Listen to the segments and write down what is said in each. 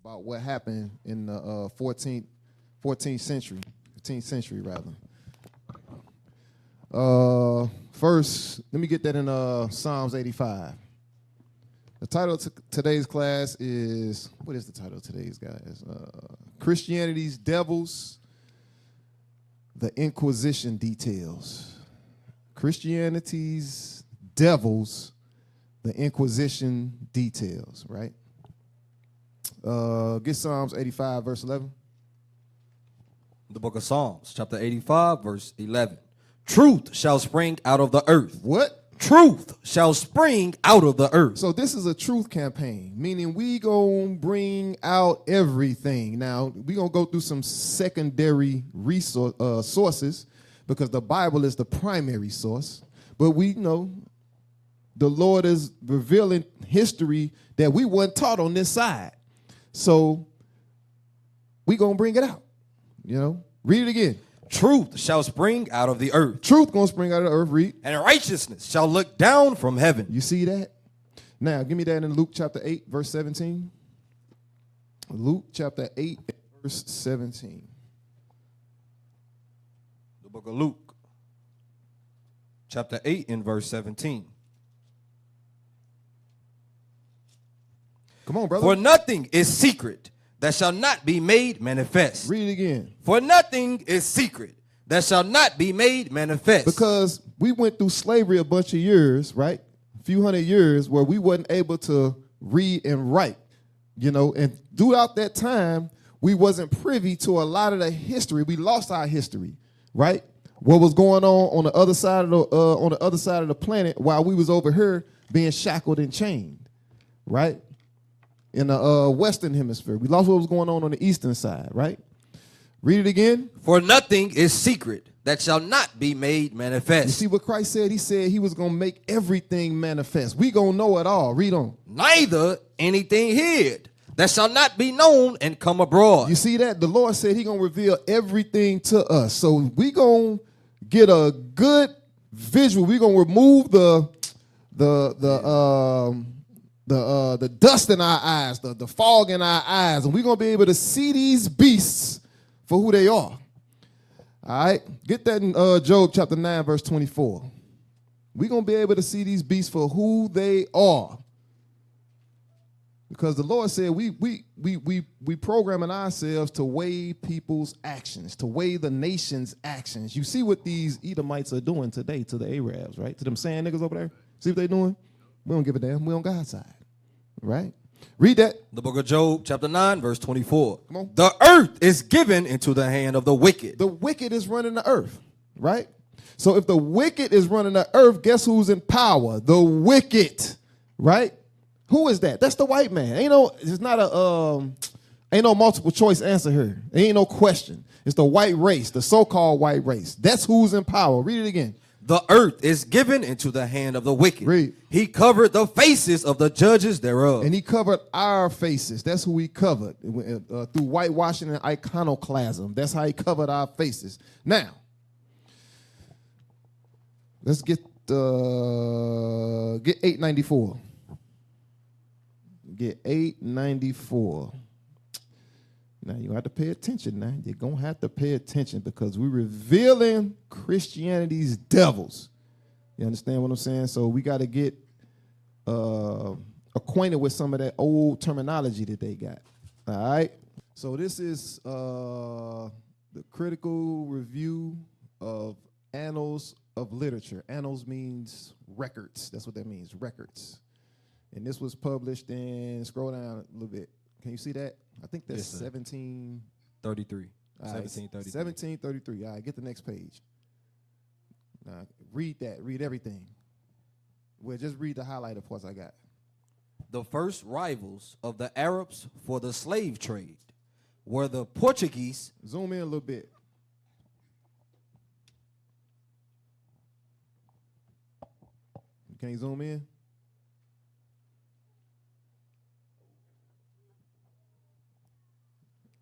about what happened in the 14th century, 15th century rather. First, let me get that in Psalms 85. The title of today's class is, what is the title of today's, guys? Christianity's Devils, the Inquisition Details. Christianity's Devils, the Inquisition Details, right? Get Psalms 85, verse 11. The book of Psalms, chapter 85, verse 11. Truth shall spring out of the earth. What? Truth shall spring out of the earth. So this is a truth campaign, meaning we gonna bring out everything. Now, we gonna go through some secondary sources because the Bible is the primary source. But we know the Lord is revealing history that we weren't taught on this side. So we gonna bring it out, you know? Read it again. Truth shall spring out of the earth. Truth gonna spring out of the earth, read. And righteousness shall look down from heaven. You see that? Now, give me that in Luke chapter 8, verse 17. Luke chapter 8, verse 17. The book of Luke, chapter 8, and verse 17. Come on, brother. For nothing is secret that shall not be made manifest. Read it again. For nothing is secret that shall not be made manifest. Because we went through slavery a bunch of years, right? A few hundred years where we wasn't able to read and write, you know, and throughout that time, we wasn't privy to a lot of the history. We lost our history, right? What was going on the other side of the planet while we was over here being shackled and chained, right? In the Western Hemisphere. We lost what was going on the eastern side, right? Read it again. For nothing is secret that shall not be made manifest. You see what Christ said? He said he was going to make everything manifest. We going to know it all. Read on. Neither anything hid that shall not be known and come abroad. You see that? The Lord said he going to reveal everything to us. So we going to get a good visual. We going to remove the dust in our eyes, the fog in our eyes, and we're going to be able to see these beasts for who they are. All right? Get that in Job chapter 9, verse 24. We're going to be able to see these beasts for who they are. Because the Lord said we programming ourselves to weigh people's actions, to weigh the nation's actions. You see what these Edomites are doing today to the Arabs, right? To them sand niggas over there. See what they doing? We don't give a damn. We on God's side. Right? Read that. The book of Job, chapter 9, verse 24. Come on. The earth is given into the hand of the wicked. The wicked is running the earth, right? So if the wicked is running the earth, guess who's in power? The wicked, right? Who is that? That's the white man. It's not ain't no multiple choice answer here. There ain't no question. It's the white race, the so-called white race. That's who's in power. Read it again. The earth is given into the hand of the wicked. Read. He covered the faces of the judges thereof. And he covered our faces. That's who he covered through whitewashing and iconoclasm. That's how he covered our faces. Now, let's get 894. Get 894. Now, you have to pay attention now. You're going to have to pay attention because we're revealing Christianity's devils. You understand what I'm saying? So we got to get acquainted with some of that old terminology that they got. All right? So this is the critical review of annals of literature. Annals means records. That's what that means, records. And this was published in, scroll down a little bit. Can you see that? I think that's 1733. 1733. All right, get the next page. Now, read that. Read everything. Well, just read the highlighted parts I got. The first rivals of the Arabs for the slave trade were the Portuguese. Zoom in a little bit. Can you zoom in?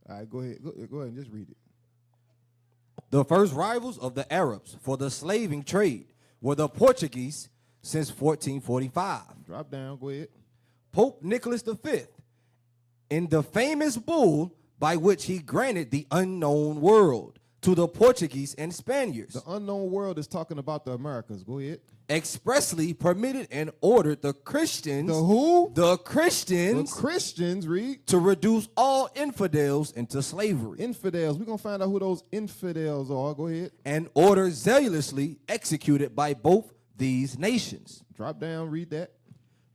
All right, go ahead. Go ahead and just read it. The first rivals of the Arabs for the slaving trade were the Portuguese since 1445. Drop down. Go ahead. Pope Nicholas V in the famous bull by which he granted the unknown world to the Portuguese and Spaniards. The unknown world is talking about the Americas. Go ahead. Expressly permitted and ordered the Christians. The who? The Christians. The Christians, read. To reduce all infidels into slavery. Infidels. We're going to find out who those infidels are. Go ahead. And order zealously executed by both these nations. Drop down, read that.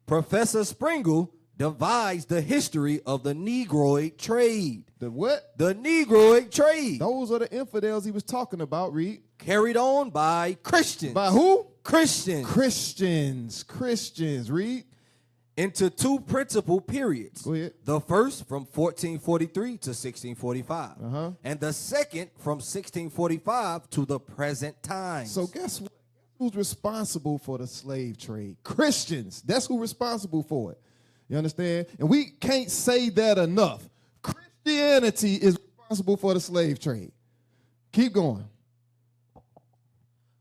Professor Springle devised the history of the Negroid trade. The what? The Negroid trade. Those are the infidels he was talking about, read. Carried on by Christians. By who? Christians. Christians, read. Into two principal periods. Go ahead. The first from 1443 to 1645. And the second from 1645 to the present time. So guess what? Who's responsible for the slave trade? Christians. That's who's responsible for it. You understand? And we can't say that enough. Christianity is responsible for the slave trade. Keep going.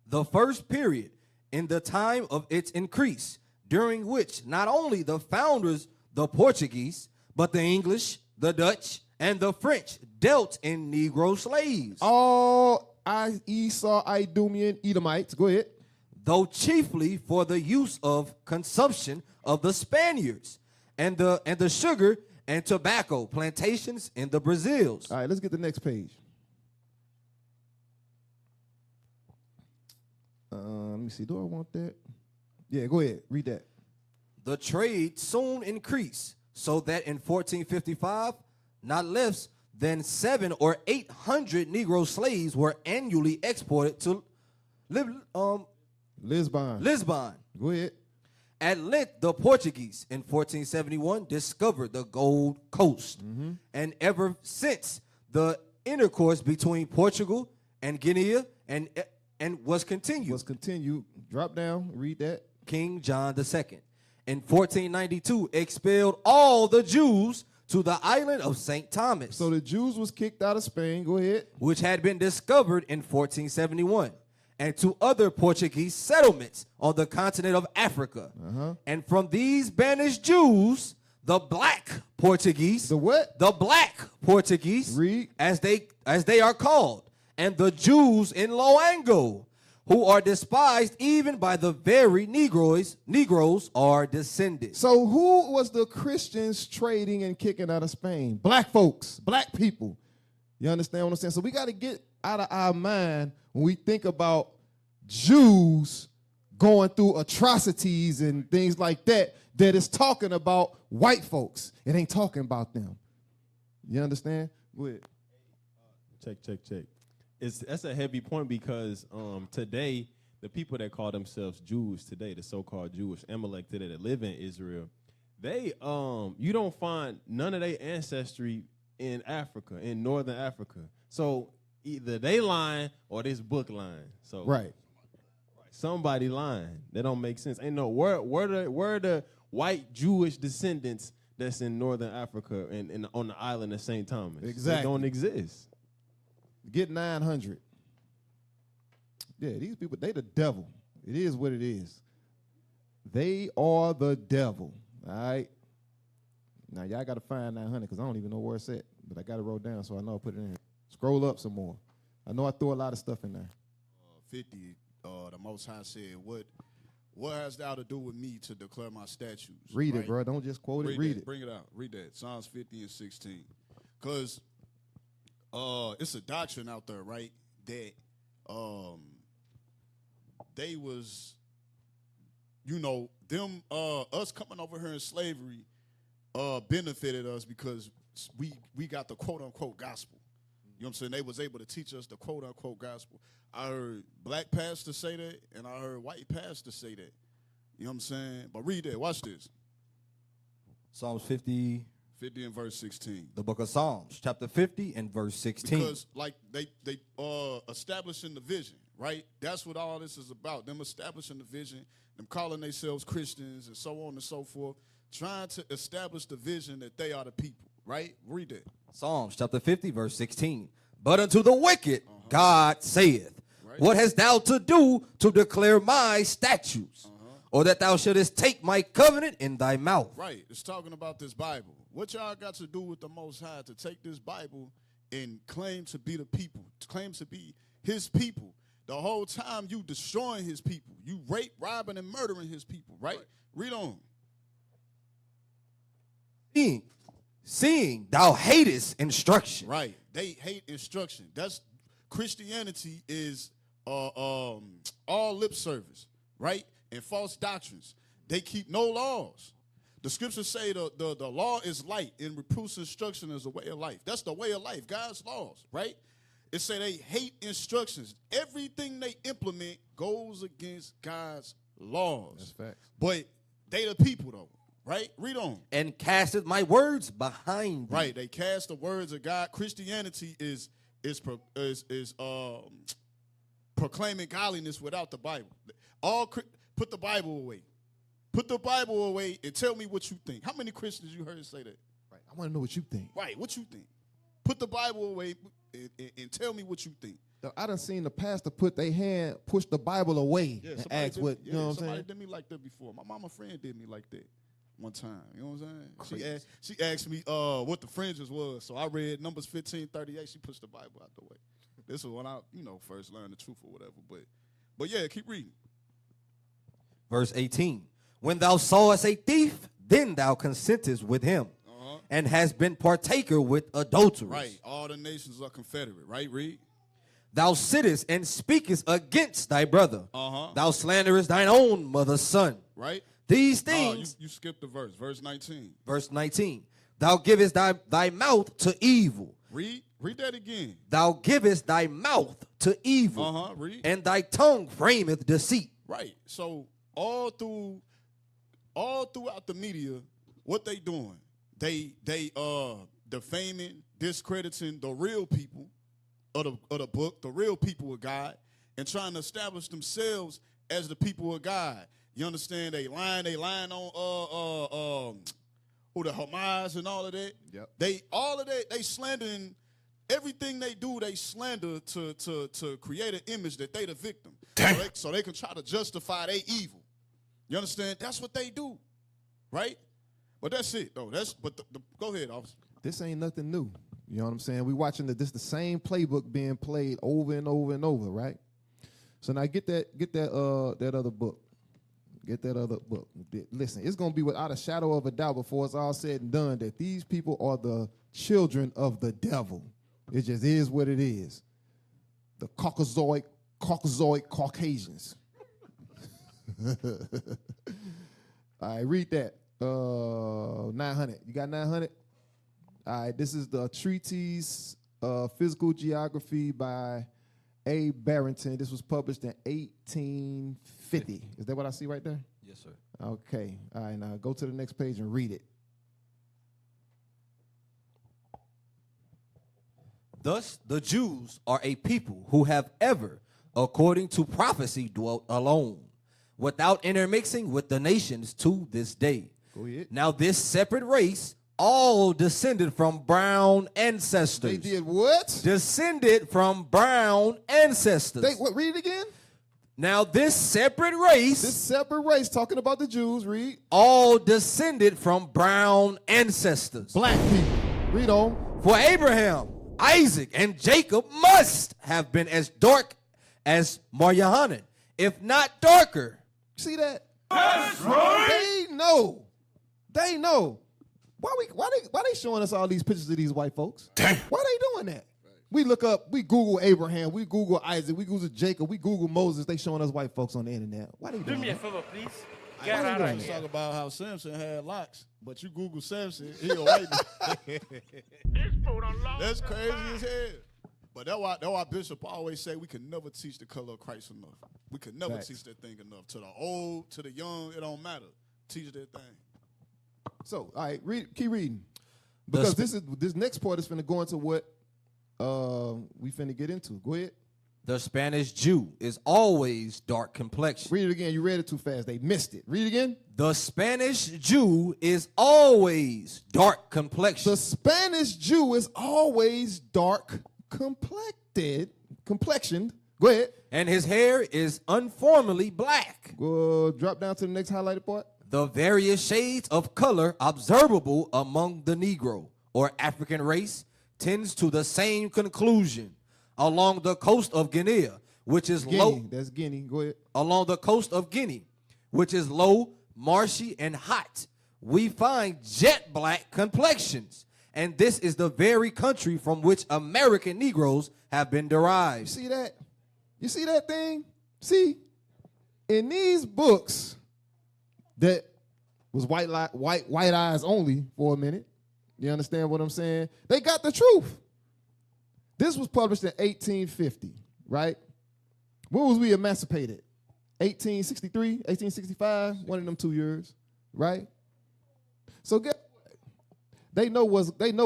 The first period in the time of its increase, during which not only the founders, the Portuguese, but the English, the Dutch, and the French dealt in Negro slaves. All Esau, Idumean, Edomites. Go ahead. Though chiefly for the use of consumption of the Spaniards and the sugar and tobacco plantations in the Brazils. All right, let's get the next page. Let me see. Do I want that? Yeah, go ahead. Read that. The trade soon increased, so that in 1455, not less than 700 or 800 Negro slaves were annually exported to Lisbon. Go ahead. At length, the Portuguese in 1471 discovered the Gold Coast, and ever since the intercourse between Portugal and Guinea and was continued. Drop down. Read that. King John II in 1492 expelled all the Jews to the island of St. Thomas. So the Jews was kicked out of Spain. Go ahead. Which had been discovered in 1471. And to other Portuguese settlements on the continent of Africa. And from these banished Jews, the black Portuguese. The what? The black Portuguese. Read. As they are called. And the Jews in Loango, who are despised even by the very Negroes are descended. So who was the Christians trading and kicking out of Spain? Black folks, black people. You understand what I'm saying? So we got to get out of our mind when we think about Jews going through atrocities and things like that, that is talking about white folks. It ain't talking about them. You understand? Go ahead. Check. That's a heavy point because today, the people that call themselves Jews today, the so-called Jewish Amalek today that live in Israel, they you don't find none of their ancestry in Africa, in northern Africa. So either they lying or this book lying. So right. Somebody lying. That don't make sense. Ain't no where the white Jewish descendants that's in northern Africa and on the island of St. Thomas. Exactly. They don't exist. Get 900. Yeah, these people, they the devil. It is what it is. They are the devil. All right. Now, y'all got to find 900 because I don't even know where it's at. But I got it wrote down so I know I'll put it in here. Scroll up some more. I know I threw a lot of stuff in there. 50, the Most High said, what has thou to do with me to declare my statutes? Read it, bro. Don't just quote it. Read it. Bring it out. Read that. Psalms 50 and 16. Because it's a doctrine out there, right, that they was, them, us coming over here in slavery benefited us because we got the quote-unquote gospel. You know what I'm saying? They was able to teach us the quote-unquote gospel. I heard black pastors say that, and I heard white pastors say that. You know what I'm saying? But read that. Watch this. Psalms 50. 50 and verse 16. The book of Psalms, chapter 50 and verse 16. Because, like, they establishing the vision, right? That's what all this is about. Them establishing the vision, them calling themselves Christians and so on and so forth, trying to establish the vision that they are the people, right? Read that. Psalms, chapter 50, verse 16. But unto the wicked, God saith, right. What hast thou to do to declare my statutes? or that thou shouldest take my covenant in thy mouth. Right. It's talking about this Bible. What y'all got to do with the Most High to take this Bible and claim to be the people, to claim to be his people? The whole time you destroying his people. You rape, robbing, and murdering his people, right? Read on. Seeing thou hatest instruction. Right. They hate instruction. That's Christianity is all lip service, right? And false doctrines. They keep no laws. The scriptures say the law is light and reproofs instruction is a way of life. That's the way of life, God's laws, right? It say they hate instructions. Everything they implement goes against God's laws. That's facts. But they the people though, right? Read on. And casteth my words behind thee. Right. They cast the words of God. Christianity is proclaiming godliness without the Bible. Put the Bible away. Put the Bible away and tell me what you think. How many Christians you heard say that? Right. I want to know what you think. Right. What you think? Put the Bible away and tell me what you think. I done seen the pastor push the Bible away and ask what, you know what I'm somebody saying? did me like that before. My mama friend did me like that one time. You know what I'm saying? She asked me what the fringes was. So I read Numbers 15:38. She pushed the Bible out the way. This was when I, first learned the truth or whatever. But yeah, keep reading. Verse 18. When thou sawest a thief, then thou consentest with him, and hast been partaker with adulterers. Right. All the nations are confederate. Right, read. Thou sittest and speakest against thy brother. Thou slanderest thine own mother's son. Right. These things. You skipped the verse. Verse 19. Verse 19. Thou givest thy mouth to evil. Read that again. Thou givest thy mouth to evil. Read. And thy tongue frameth deceit. Right. So all throughout the media, what they doing? They defaming, discrediting the real people of the book, the real people of God, and trying to establish themselves as the people of God. You understand? They lying on who the Hamas and all of that. Yep. They slandering everything they do. They slander to create an image that they the victim, so they can try to justify their evil. You understand? That's what they do, right? But that's it, though. Go ahead, officer. This ain't nothing new. You know what I'm saying? We watching the same playbook being played over and over and over, right? So now get that other book. Get that other book. Listen, it's gonna be without a shadow of a doubt before it's all said and done that these people are the children of the devil. It just is what it is. The Caucasoid Caucasians. All right, read that. 900. You got 900? All right, this is the Treatise of Physical Geography by A. Barrington. This was published in 1850. Is that what I see right there? Yes, sir. Okay. All right, now go to the next page and read it. Thus the Jews are a people who have ever, according to prophecy, dwelt alone, without intermixing with the nations to this day. Go ahead. Now this separate race all descended from brown ancestors. They did what? Descended from brown ancestors. Read it again? Now this separate race. This separate race, talking about the Jews, read. All descended from brown ancestors. Black people. Read on. For Abraham, Isaac, and Jacob must have been as dark as Maryahanan, if not darker. See that? That's right. They know. Why they showing us all these pictures of these white folks? Dang. Why they doing that? We look up, we Google Abraham, we Google Isaac, we Google Jacob, we Google Moses. They showing us white folks on the internet. Why they doing Do me a that? favor, please. Why Get they out doing of that? here. Talk about how Samson had locks, but you Google Samson, he a white man. That's crazy as hell. But that's why Bishop always say we can never teach the color of Christ enough. We can never Facts. teach that thing enough. To the old, to the young, it don't matter. Teach that thing. So, all right, keep reading. Because this next part is finna go into what we finna get into. Go ahead. The Spanish Jew is always dark complexion. Read it again. You read it too fast. They missed it. Read it again. The Spanish Jew is always dark complexion. The Spanish Jew is always dark complexioned. Go Go ahead. And his hair is uniformly black. Go drop down to the next highlighted part. The various shades of color observable among the Negro or African race tends to the same conclusion. Along the coast of Guinea, which is low. That's Guinea. Go ahead. Along the coast of Guinea, which is low, marshy, and hot, we find jet black complexions. And this is the very country from which American Negroes have been derived. See that? You see that thing? See, in these books that was white eyes only for a minute. You understand what I'm saying? They got the truth. This was published in 1850, right? When was we emancipated? 1863, 1865, one of them 2 years, right? So guess what? They know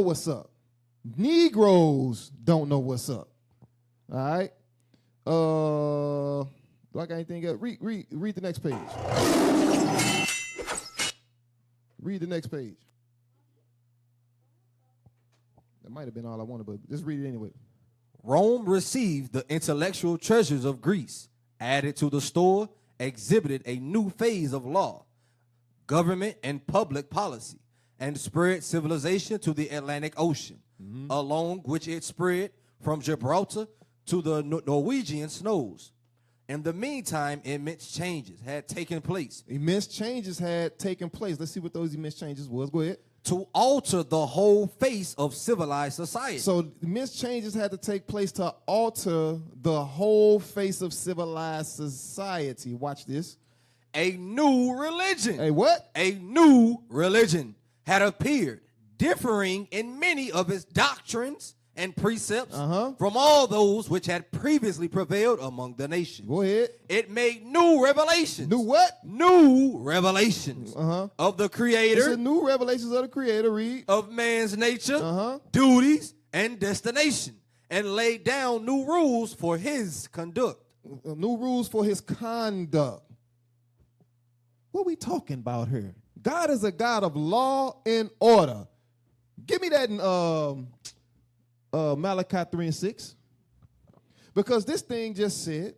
what's up. Negroes don't know what's up. All right? Do I got anything else? Read the next page. Read the next page. That might have been all I wanted, but just read it anyway. Rome received the intellectual treasures of Greece, added to the store, exhibited a new phase of law, government, and public policy, and spread civilization to the Atlantic Ocean, along which it spread from Gibraltar to the Norwegian snows. In the meantime, immense changes had taken place. Immense changes had taken place. Let's see what those immense changes was. Go ahead. To alter the whole face of civilized society. So immense changes had to take place to alter the whole face of civilized society. Watch this. A new religion. A what? A new religion had appeared, differing in many of its doctrines and precepts from all those which had previously prevailed among the nations. Go ahead. It made new revelations. New what? New revelations of the Creator. It's a new revelations of the Creator. Read. Of man's nature, duties, and destination, and laid down new rules for his conduct. New rules for his conduct. What are we talking about here? God is a God of law and order. Give me that in Malachi 3:6. Because this thing just said,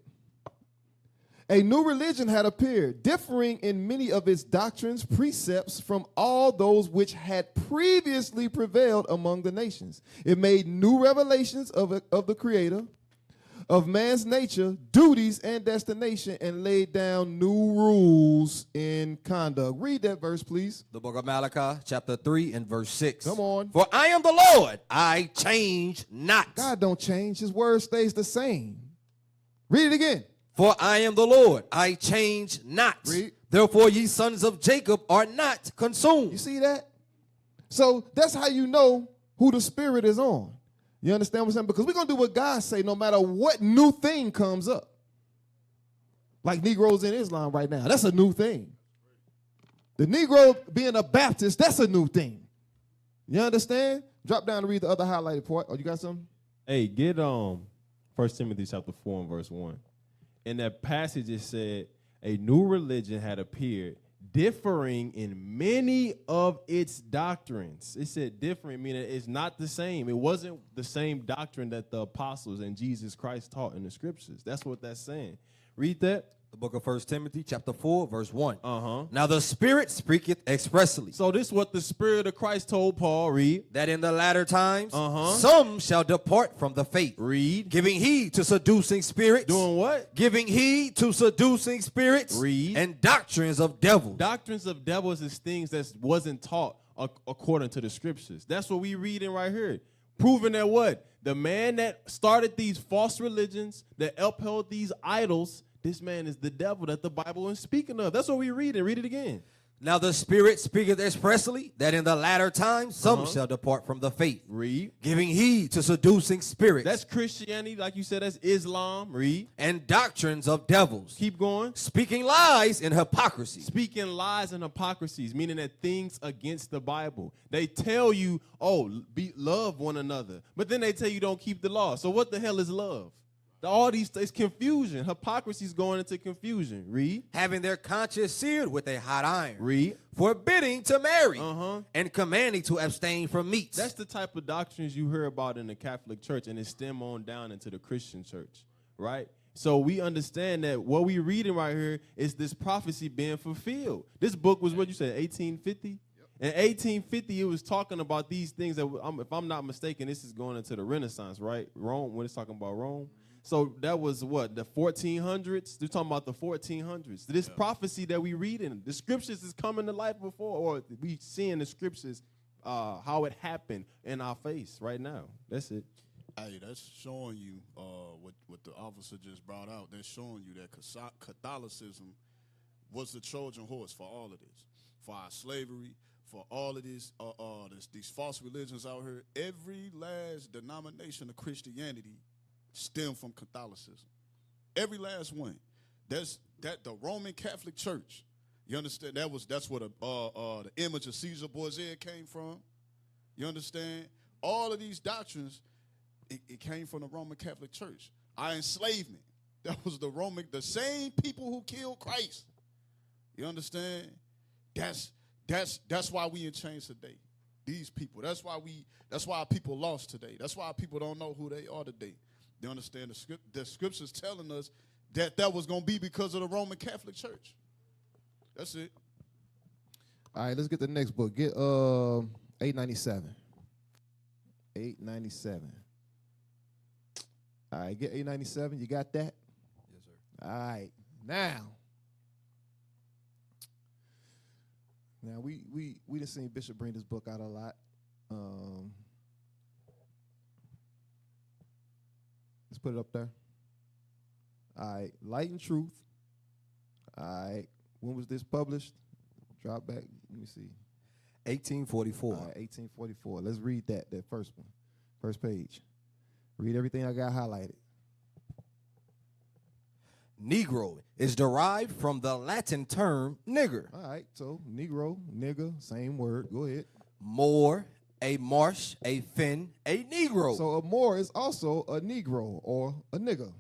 a new religion had appeared, differing in many of its doctrines, precepts from all those which had previously prevailed among the nations. It made new revelations of the Creator, of man's nature, duties, and destination, and laid down new rules in conduct. Read that verse, please. The book of Malachi, chapter 3 and verse 6. Come on. For I am the Lord, I change not. God don't change. His word stays the same. Read it again. For I am the Lord, I change not. Read. Therefore ye sons of Jacob are not consumed. You see that? So that's how you know who the Spirit is on. You understand what I'm saying? Because we're going to do what God say no matter what new thing comes up. Like Negroes in Islam right now. That's a new thing. The Negro being a Baptist, that's a new thing. You understand? Drop down and read the other highlighted part. Oh, you got something? Hey, get 1 Timothy chapter 4 and verse 1. In that passage it said, a new religion had appeared, differing in many of its doctrines. It said differing, meaning it's not the same. It wasn't the same doctrine that the apostles and Jesus Christ taught in the scriptures. That's what that's saying. Read that. The book of 1 Timothy, chapter 4, verse 1. Now the Spirit speaketh expressly. So this is what the Spirit of Christ told Paul. Read. That in the latter times, some shall depart from the faith. Read. Giving heed to seducing spirits. Doing what? Giving heed to seducing spirits. Read. And doctrines of devils. Doctrines of devils is things that wasn't taught according to the scriptures. That's what we reading right here. Proving that what? The man that started these false religions, that upheld these idols, this man is the devil that the Bible is speaking of. That's what we read. Read it again. Now the Spirit speaketh expressly that in the latter times some shall depart from the faith. Read. Giving heed to seducing spirits. That's Christianity, like you said, that's Islam. Read. And doctrines of devils. Keep going. Speaking lies and hypocrisy. Speaking lies and hypocrisies, meaning that things against the Bible. They tell you, love one another. But then they tell you don't keep the law. So what the hell is love? All these, it's confusion. Hypocrisy is going into confusion. Read. Having their conscience seared with a hot iron. Read. Forbidding to marry. And commanding to abstain from meats. That's the type of doctrines you hear about in the Catholic Church, and it stem on down into the Christian church, right? So we understand that what we reading right here is this prophecy being fulfilled. This book was what you said, 1850? Yep. In 1850, it was talking about these things that, if I'm not mistaken, this is going into the Renaissance, right? Rome, when it's talking about Rome. So that was what, the 1400s? They're talking about the 1400s. This prophecy that we read in, the scriptures is coming to life before, or we seeing the scriptures, how it happened in our face right now. That's it. Hey, that's showing you what the officer just brought out. That's showing you that Catholicism was the Trojan horse for all of this, for our slavery, for all of this, these false religions out here. Every last denomination of Christianity stemmed from Catholicism. Every last one. The Roman Catholic Church. You understand? That's where the image of Caesar Borgia came from. You understand? All of these doctrines. It came from the Roman Catholic Church. Our enslavement, that was the same people who killed Christ. You understand? That's why we in chains today. These people. That's why people lost today. That's why people don't know who they are today. They understand the scriptures telling us that was going to be because of the Roman Catholic Church. That's it. All right, let's get the next book. Get 897. 897. All right, get 897. You got that? Yes, sir. All right. Now we done seen Bishop bring this book out a lot. Let's put it up there. All right, Light and Truth. All right, when was this published? Drop back. Let me see. 1844. All right, 1844. Let's read that first one, first page. Read everything I got highlighted. Negro is derived from the Latin term nigger. All right, so Negro, nigger, same word. Go ahead. Moor, a marsh, a fin, a Negro. So a Moor is also a Negro or a nigger.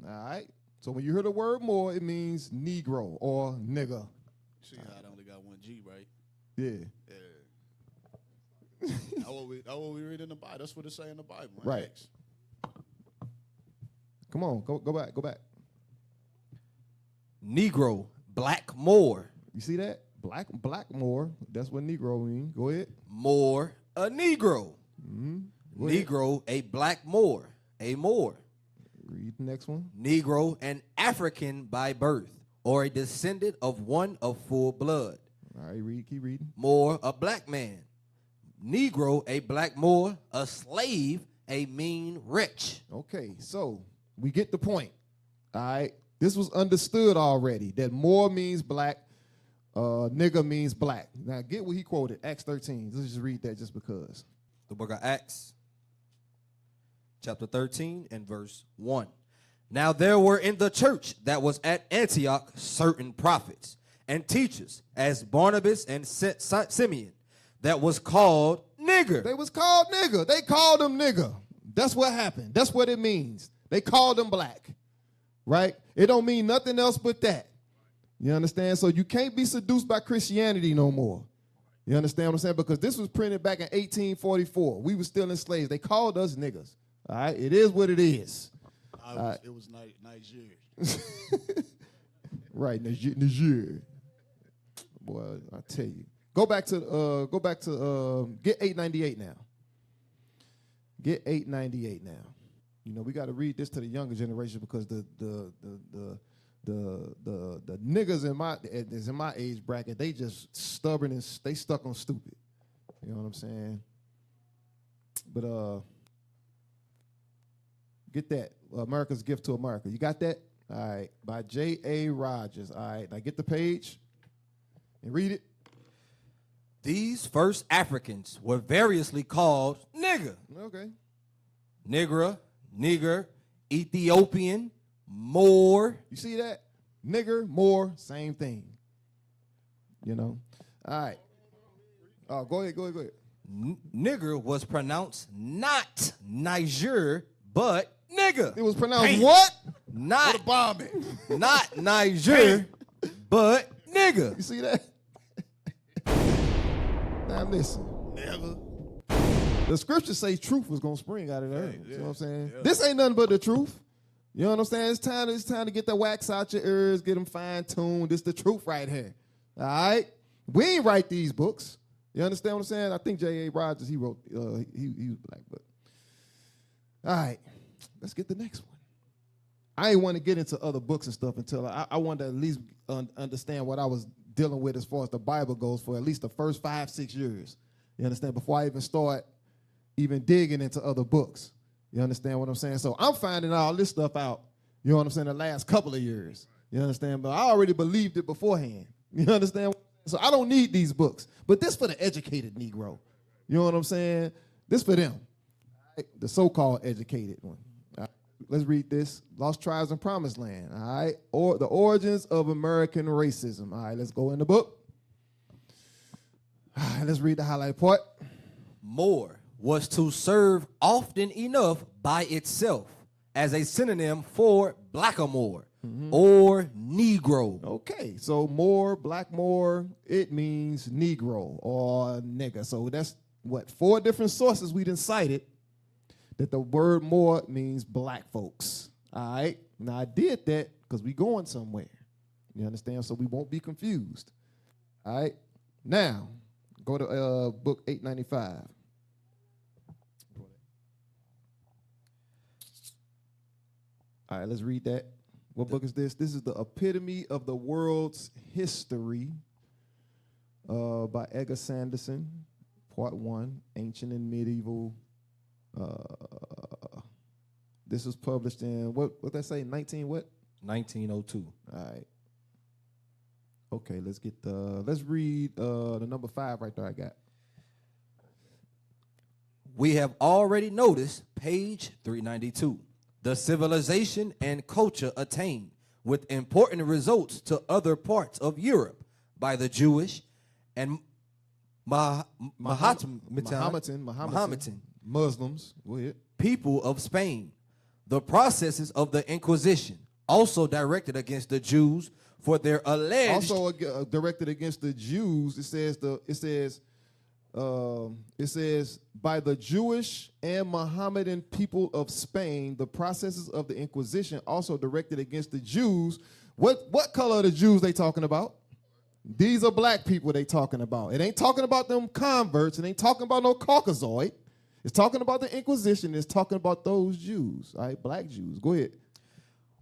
All right. So when you hear the word Moor, it means Negro or nigger. See how it only got one G, right? Yeah. That's what we read in the Bible. That's what it say in the Bible. Right. Acts. Come on, go back. Negro, black Moor. You see that? Black Moor. That's what Negro means. Go ahead. Moor, a Negro. Go ahead. Negro, a black Moor, a Moor. Read the next one. Negro, an African by birth, or a descendant of one of full blood. All right, keep reading. Moor, a black man. Negro, a black Moor, a slave, a mean wretch. Okay, so we get the point. All right. This was understood already, that Moor means black, nigger means black. Now get what he quoted, Acts 13. Let's just read that just because. The book of Acts, chapter 13 and verse 1. Now there were in the church that was at Antioch certain prophets and teachers, as Barnabas and Simeon, that was called nigger. They was called nigger. They called them nigger. That's what happened. That's what it means. They called them black, right? It don't mean nothing else but that. You understand? So you can't be seduced by Christianity no more. You understand what I'm saying? Because this was printed back in 1844. We were still enslaved. They called us niggas. All right? It is what it is. It was Nigeria. Right, Niger. Boy, I tell you. Go back to get 898 now. Get 898 now. You know, we got to read this to the younger generation because the niggas in my age bracket, they just stubborn and they stuck on stupid. You know what I'm saying? But get that. America's Gift to America. You got that? All right. By J.A. Rogers. All right. Now get the page and read it. These first Africans were variously called nigger. Okay. Nigger, nigger, Ethiopian, Moor. You see that? Nigger, Moor, same thing. You know? All right. Oh, go ahead. Nigger was pronounced not Niger, but nigger. It was pronounced what? Not bombing. Not Niger, but nigger. You see that? Now listen. Never. The scriptures say truth was going to spring out of there. Yeah, You know what I'm saying? yeah. This ain't nothing but the truth. You know what I'm saying? It's time to get the wax out your ears, get them fine-tuned. This the truth right here. All right? We ain't write these books. You understand what I'm saying? I think J.A. Rogers, he wrote, he was black, but. All right, let's get the next one. I ain't want to get into other books and stuff until I wanted to at least understand what I was dealing with as far as the Bible goes for at least the first 5-6 years. You understand? Before I even start digging into other books. You understand what I'm saying? So I'm finding all this stuff out, you know what I'm saying, the last couple of years. You understand? But I already believed it beforehand. You understand? So I don't need these books. But this for the educated Negro. You know what I'm saying? This for them. Right? The so-called educated one. All right. Let's read this. Lost Tribes and Promised Land. All right. Or the origins of American racism. All right, let's go in the book. All right, let's read the highlight part. More was to serve often enough by itself as a synonym for blackamoor or Negro. Okay, so more, black more, it means Negro or nigger. So that's what, 4 different sources we done cited that the word more means black folks. All right, now I did that because we going somewhere. You understand? So we won't be confused. All right, now go to book 895. All right, let's read that. What book is this? This is the Epitome of the World's History by Edgar Sanderson, Part 1, Ancient and Medieval. This was published in, what that say, 19 what? 1902. All right. Okay, let's read the number 5 right there I got. We have already noticed, page 392, the civilization and culture attained with important results to other parts of Europe by the Jewish and Mahometan Muslims. Go ahead. people of Spain. The processes of the Inquisition, also directed against the Jews for their alleged... Also directed against the Jews, it says by the Jewish and Mohammedan people of Spain, the processes of the Inquisition also directed against the Jews. What color are the Jews they talking about? These are black people they talking about. It ain't talking about them converts. It ain't talking about no Caucasoid. It's talking about the Inquisition. It's talking about those Jews, all right, black Jews. Go ahead.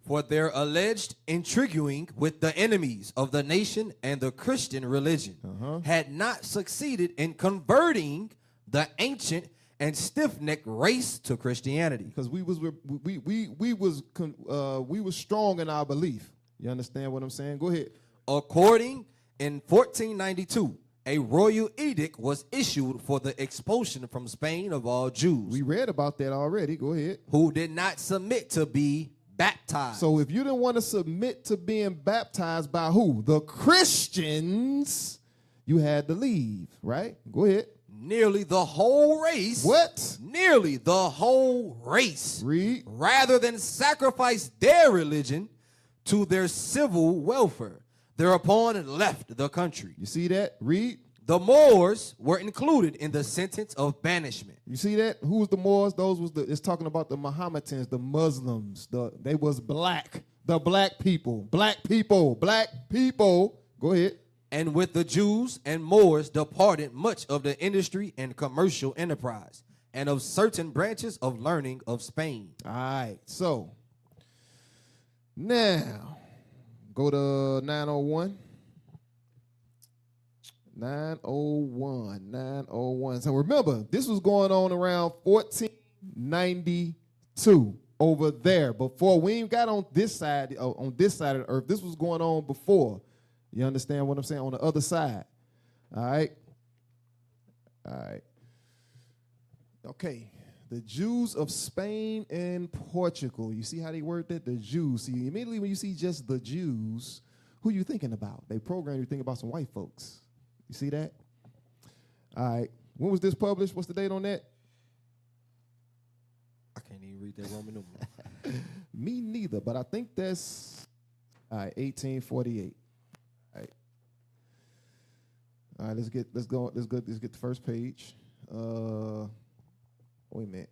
For their alleged intriguing with the enemies of the nation and the Christian religion, had not succeeded in converting the ancient and stiff-necked race to Christianity. Because we was strong in our belief. You understand what I'm saying? Go ahead. According in 1492, a royal edict was issued for the expulsion from Spain of all Jews. We read about that already. Go ahead. Who did not submit to be baptized. So if you didn't want to submit to being baptized by who? The Christians, you had to leave, right? Go ahead. Nearly the whole race. What? Nearly the whole race. Read. Rather than sacrifice their religion to their civil welfare, thereupon left the country. You see that? Read. The Moors were included in the sentence of banishment. You see that? Who was the Moors? It's talking about the Mohammedans, the Muslims. They was black. The black people. Black people. Black people. Go ahead. And with the Jews and Moors departed much of the industry and commercial enterprise, and of certain branches of learning of Spain. All right. So, now, go to 901. 901. So remember, this was going on around 1492 over there. Before we even got on this side of the earth, this was going on before. You understand what I'm saying? On the other side. All right. Okay. The Jews of Spain and Portugal. You see how they word that? The Jews. See, immediately when you see just the Jews, who you thinking about? They program you think about some white folks. You see that? All right. When was this published? What's the date on that? I can't even read that Roman numeral. Me neither, but I think that's 1848. All right, let's get the first page. Wait a minute.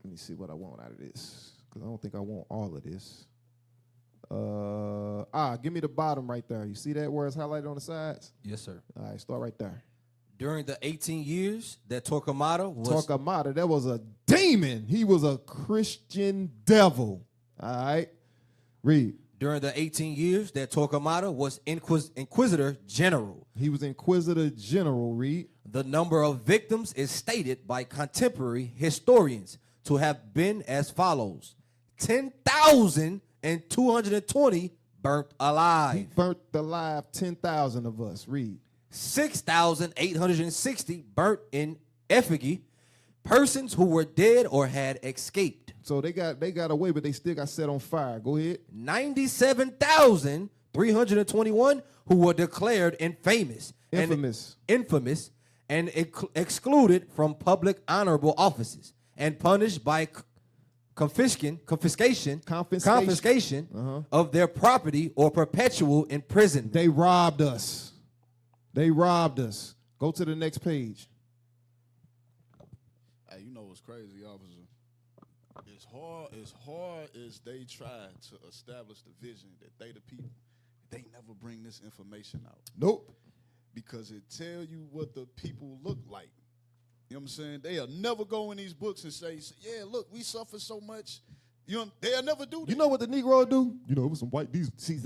Let me see what I want out of this. because I don't think I want all of this. Give me the bottom right there. You see that where it's highlighted on the sides? Yes, sir. All right, start right there. During the 18 years that Torquemada was Torquemada, that was a demon. He was a Christian devil. All right, read. During the 18 years that Torquemada was Inquisitor General. He was Inquisitor General, read. The number of victims is stated by contemporary historians to have been as follows: 10,220 burnt He alive. burnt alive 10,000 of us, read. 6,860 burnt in effigy, persons who were dead or had escaped. So they got away, but they still got set on fire. Go ahead. 97,321 who were declared infamous and excluded from public honorable offices and punished by confiscation of their property or perpetual imprisonment. They robbed us. Go to the next page. Hey, you know what's crazy, officer? As hard as they try to establish the vision that they the people, they never bring this information out. Nope. Because it tell you what the people look like. You know what I'm saying? They'll never go in these books and say, yeah, look, we suffer so much. You know, they'll never do that. You know what the Negro do? You know, it was some white. They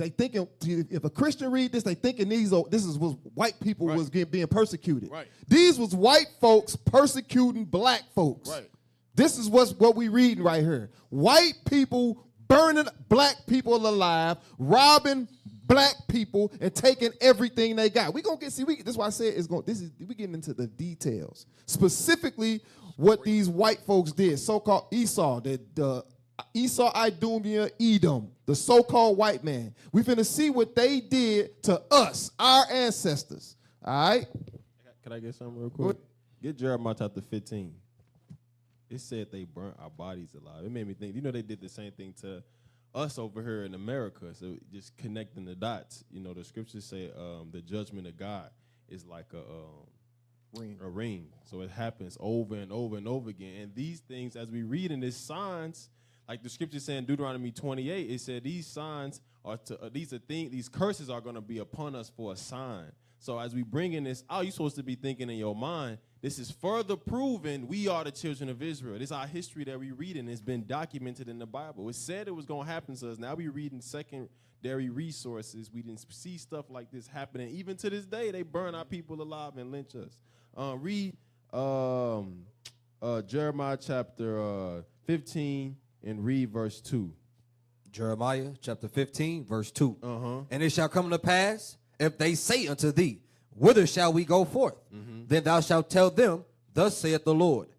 thinking if a Christian read this, they thinking this is what white people was being persecuted. Right. These was white folks persecuting black folks. Right. This is what we reading right here. White people burning black people alive, robbing black people, and taking everything they got. We gonna get this is why I said we getting into the details. Specifically, what these white folks did, so-called Esau, the Esau, Idumea, Edom, the so-called white man. We finna see what they did to us, our ancestors. All right? Can I get something real quick? Get Jeremiah chapter 15. It said they burnt our bodies alive. It made me think, they did the same thing to us over here in America. So just connecting the dots. The scriptures say the judgment of God is like a ring. So it happens over and over and over again. And these things, as we read in these signs, like the scripture saying in Deuteronomy 28, it said these signs are these curses are going to be upon us for a sign. So as we bring in this out, you're supposed to be thinking in your mind, this is further proven we are the children of Israel. This is our history that we read, and it's been documented in the Bible. It said it was going to happen to us. Now we reading secondary resources. We didn't see stuff like this happening. Even to this day, they burn our people alive and lynch us. Read Jeremiah chapter 15 and read verse 2. Jeremiah chapter 15, verse 2. Uh-huh. And it shall come to pass, if they say unto thee, whither shall we go forth? Mm-hmm. Then thou shalt tell them, thus saith the Lord,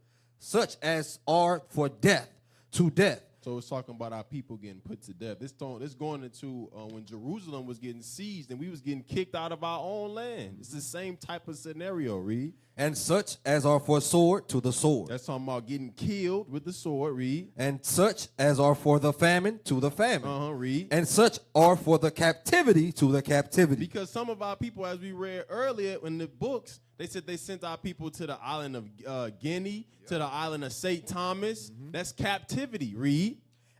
such as are for death to death. So it's talking about our people getting put to death. This going into when Jerusalem was getting seized and we was getting kicked out of our own land. It's the same type of scenario, read. And such as are for sword to the sword. That's talking about getting killed with the sword, read. And such as are for the famine to the famine. Read. And such are for the captivity to the captivity. Because some of our people, as we read earlier in the books, they said they sent our people to the island of Guinea, to the island of St. Thomas. Mm-hmm. That's captivity, read.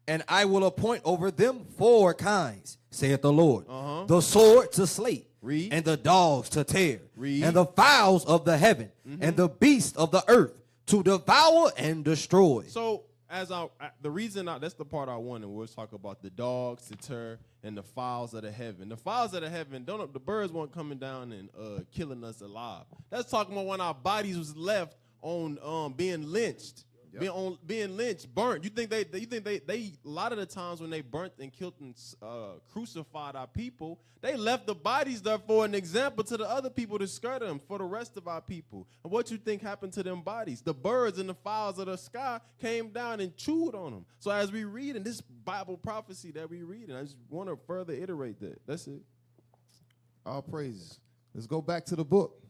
And I will appoint over them 4 kinds, saith the Lord. The sword to slay. Read. And the dogs to tear. Read. And the fowls of the heaven. Mm-hmm. And the beasts of the earth to devour and destroy. So the reason that's the part I wanted. We'll talk about the dogs to tear and the fowls of the heaven. The fowls of the heaven, the birds weren't coming down and killing us alive. That's talking about when our bodies was left on being lynched. Yep. Being lynched, burnt. You think they a lot of the times when they burnt and killed and crucified our people, they left the bodies there for an example to the other people to scare them for the rest of our people. And what you think happened to them bodies? The birds and the fowls of the sky came down and chewed on them. So as we read in this Bible prophecy that we read, and I just want to further iterate that. That's it. All praises. Let's go back to the book.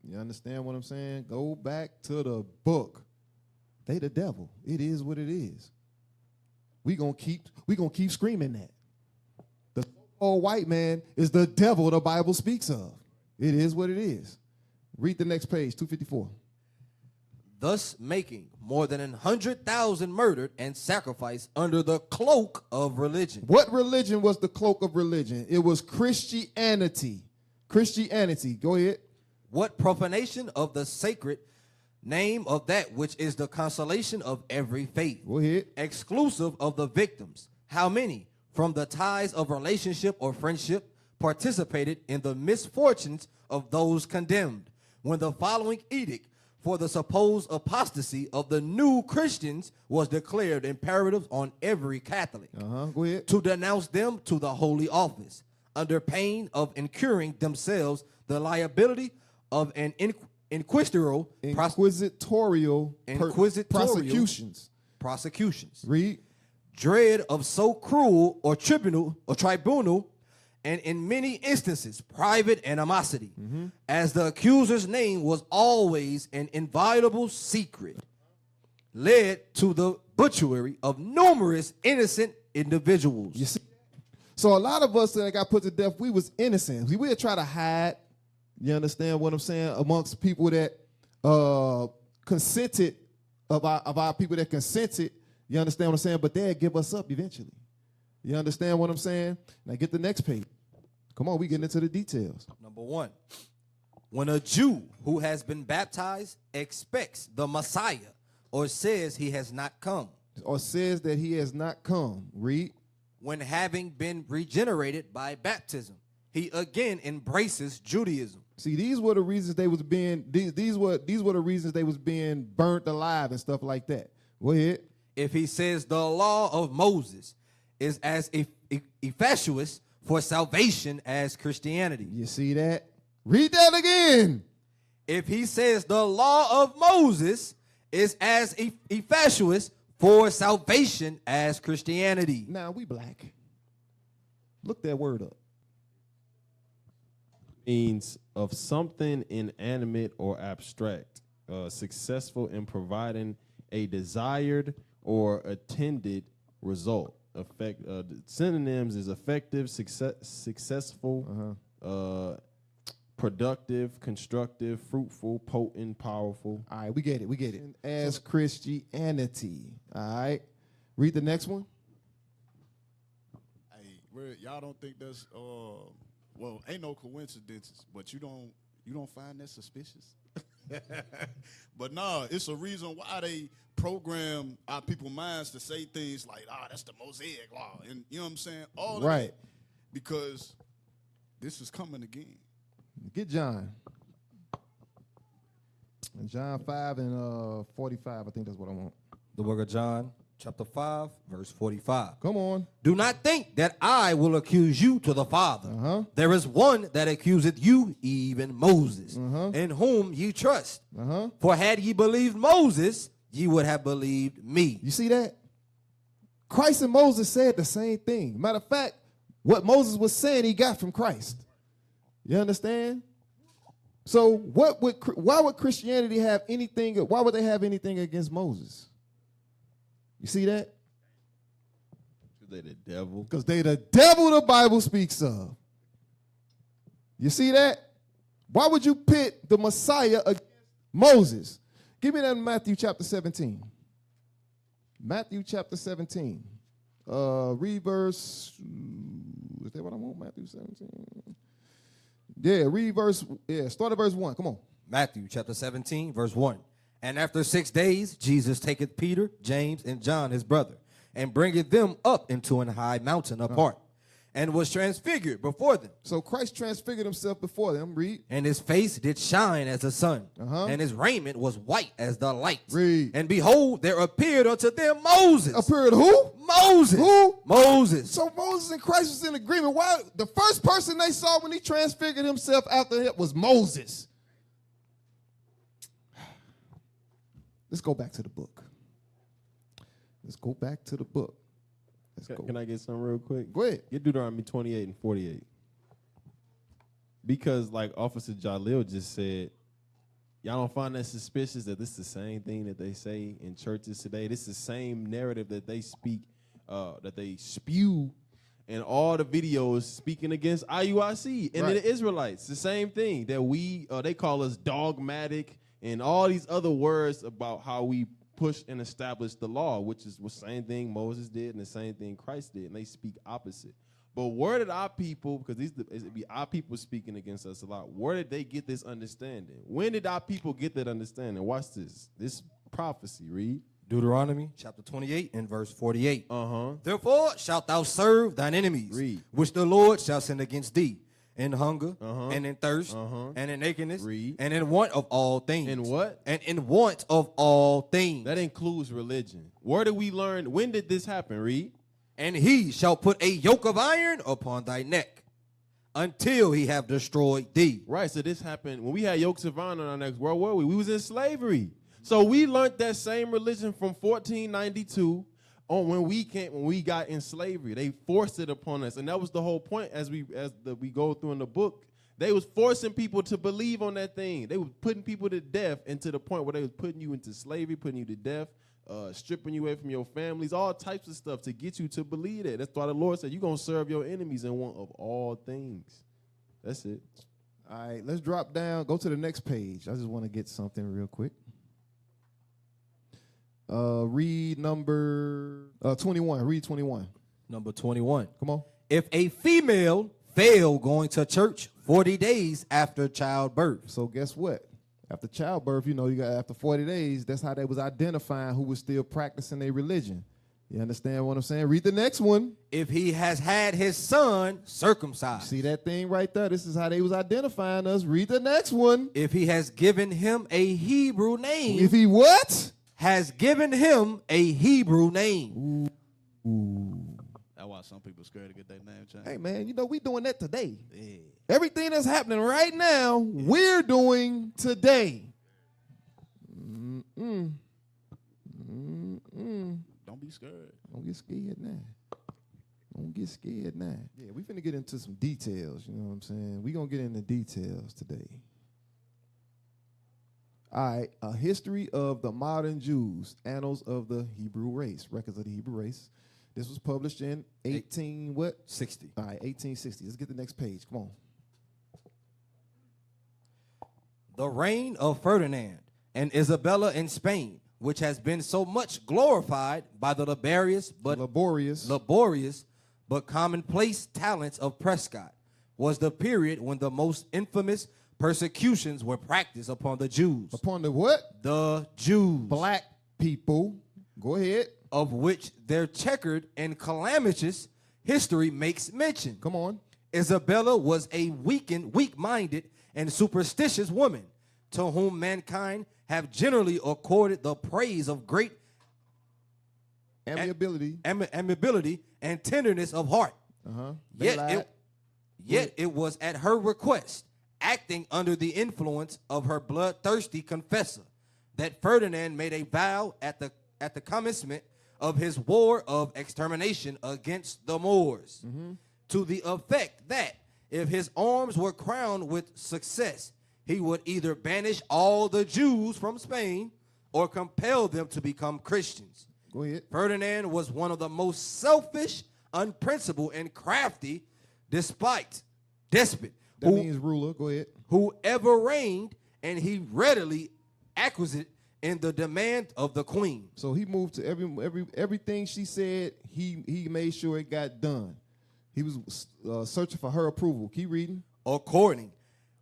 You understand what I'm saying? Go back to the book. They the devil. It is what it is. We gonna keep screaming that. The so-called white man is the devil the Bible speaks of. It is what it is. Read the next page, 254. thus making more than 100,000 murdered and sacrificed under the cloak of religion. What religion was the cloak of religion? It was Christianity. Christianity. Go ahead. What profanation of the sacred name of that which is the consolation of every faith. Go ahead. Exclusive of the victims. How many from the ties of relationship or friendship participated in the misfortunes of those condemned when the following edict for the supposed apostasy of the new Christians was declared imperative on every Catholic Go ahead. to denounce them to the holy office under pain of incurring themselves the liability of an inquisitorial prosecutions. Read. Dread of so cruel or tribunal, and in many instances private animosity, as the accuser's name was always an inviolable secret, led to the butchery of numerous innocent individuals. You see? So a lot of us that got put to death, we was innocent. We would try to hide, you understand what I'm saying, amongst people that consented, of our people that consented, you understand what I'm saying, but they'd give us up eventually. You understand what I'm saying? Now get the next page. Come on, we getting into the details. Number one, when a Jew who has been baptized expects the Messiah or says he has not come. Or says that he has not come. Read. When having been regenerated by baptism, he again embraces Judaism. See, these were the reasons they was being these were the reasons they was being burnt alive and stuff like that. Go ahead. If he says the law of Moses is as efficacious for salvation as Christianity. You see that? Read that again. If he says the law of Moses is as efficacious for salvation as Christianity. Now we black. Look that word up. Means of something inanimate or abstract, successful in providing a desired or attended result. Synonyms is effective, successful, productive, constructive, fruitful, potent, powerful. All right, we get it. We get it. As Christianity. All right. Read the next one. Hey, y'all don't think that's well, ain't no coincidences, but you don't find that suspicious? But nah, it's a reason why they program our people's minds to say things like, that's the Mosaic law. And you know what I'm saying? All right. of that, because this is coming again. Get John. John 5 and 45, I think that's what I want. The book of John, chapter 5, verse 45. Come on. Do not think that I will accuse you to the Father. There is one that accuseth you, even Moses, in whom ye trust. For had ye believed Moses, ye would have believed me. You see that? Christ and Moses said the same thing. Matter of fact, what Moses was saying, he got from Christ. You understand? So why would Christianity have anything, why would they have anything against Moses? You see that? They the devil. Because they the devil the Bible speaks of. You see that? Why would you pit the Messiah against Moses? Give me that in Matthew chapter 17. Matthew chapter 17. Read verse, is that what I want? Matthew 17. Yeah, read verse, start at verse 1. Come on. Matthew chapter 17, verse 1. And after 6 days, Jesus taketh Peter, James, and John his brother, and bringeth them up into an high mountain apart, and was transfigured before them. So Christ transfigured himself before them. Read. And his face did shine as the sun, and his raiment was white as the light. Read. And behold, there appeared unto them Moses. Appeared who? Moses. Who? Moses. So Moses and Christ was in agreement. Why? The first person they saw when he transfigured himself after it was Moses. Let's go back to the book. Let's go back to the book. Can I get something real quick? Go ahead. Get Deuteronomy 28 and 48. Because like Officer Jalil just said, y'all don't find that suspicious that this is the same thing that they say in churches today? This is the same narrative that they speak, that they spew in all the videos speaking against IUIC and Right. the Israelites. The same thing that they call us dogmatic and all these other words about how we push and establish the law, which is the same thing Moses did and the same thing Christ did, and they speak opposite. But where did our people, because it be our people speaking against us a lot, where did they get this understanding? When did our people get that understanding? Watch this. This prophecy, read. Deuteronomy chapter 28 and verse 48. Uh-huh. Therefore shalt thou serve thine enemies, Read. which the Lord shall send against thee, in hunger, and in thirst, Uh-huh. and in nakedness, Read. and in want of all things. In what? And in want of all things. That includes religion. Where did we learn? When did this happen? Read. And he shall put a yoke of iron upon thy neck, until he have destroyed thee. Right, so this happened when we had yokes of iron on our necks. Where were we? We was in slavery. So we learned that same religion from 1492 on when we got in slavery. They forced it upon us, and that was the whole point. As we go through in the book, they was forcing people to believe on that thing. They were putting people to death, and to the point where they was putting you into slavery, putting you to death, stripping you away from your families, all types of stuff to get you to believe that. That's why the Lord said you're gonna serve your enemies in want of all things. That's it. All right, let's drop down. Go to the next page. I just want to get something real quick. Read number 21. Read 21. Number 21. Come on. If a female fail going to church 40 days after childbirth. So guess what? After childbirth, you got after 40 days, that's how they was identifying who was still practicing their religion. You understand what I'm saying? Read the next one. If he has had his son circumcised. See that thing right there? This is how they was identifying us. Read the next one. If he has given him a Hebrew name. If he what? Has given him a Hebrew name. That's why some people scared to get their name changed. Hey, man, we doing that today. Yeah. Everything that's happening right now, we're doing today. Don't be scared. Don't get scared now. Don't get scared now. Yeah, we finna get into some details, you know what I'm saying? We gonna get into details today. All right, a history of the modern Jews, annals of the Hebrew race, records of the Hebrew race. This was published in 60. All right, 1860. Let's get the next page. Come on. The reign of Ferdinand and Isabella in Spain, which has been so much glorified by the laborious but commonplace talents of Prescott, was the period when the most infamous persecutions were practiced upon the Jews. Upon the what? The Jews. Black people. Go ahead. Of which their checkered and calamitous history makes mention. Come on. Isabella was a weak-minded, and superstitious woman, to whom mankind have generally accorded the praise of great amiability and tenderness of heart. Yet it was at her request, acting under the influence of her bloodthirsty confessor, that Ferdinand made a vow at the commencement of his war of extermination against the Moors, to the effect that if his arms were crowned with success, he would either banish all the Jews from Spain or compel them to become Christians. Go ahead. Ferdinand was one of the most selfish, unprincipled, and crafty despot. That means ruler. Go ahead. Who ever reigned, and he readily acquiesced in the demand of the queen. So he moved to everything she said. He made sure it got done. He was searching for her approval. Keep reading.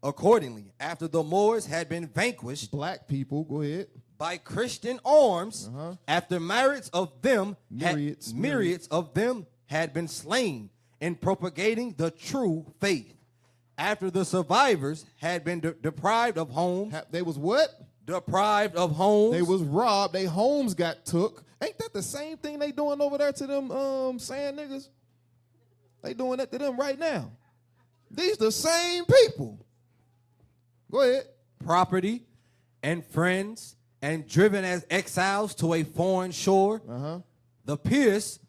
Accordingly, after the Moors had been vanquished, black people, go ahead, by Christian arms, after myriads of them had been slain in propagating the true faith. After the survivors had been deprived of homes. They was what? Deprived of homes. They was robbed. Their homes got took. Ain't that the same thing they doing over there to them sand niggas? They doing that to them right now. These the same people. Go ahead. Property and friends, and driven as exiles to a foreign shore. The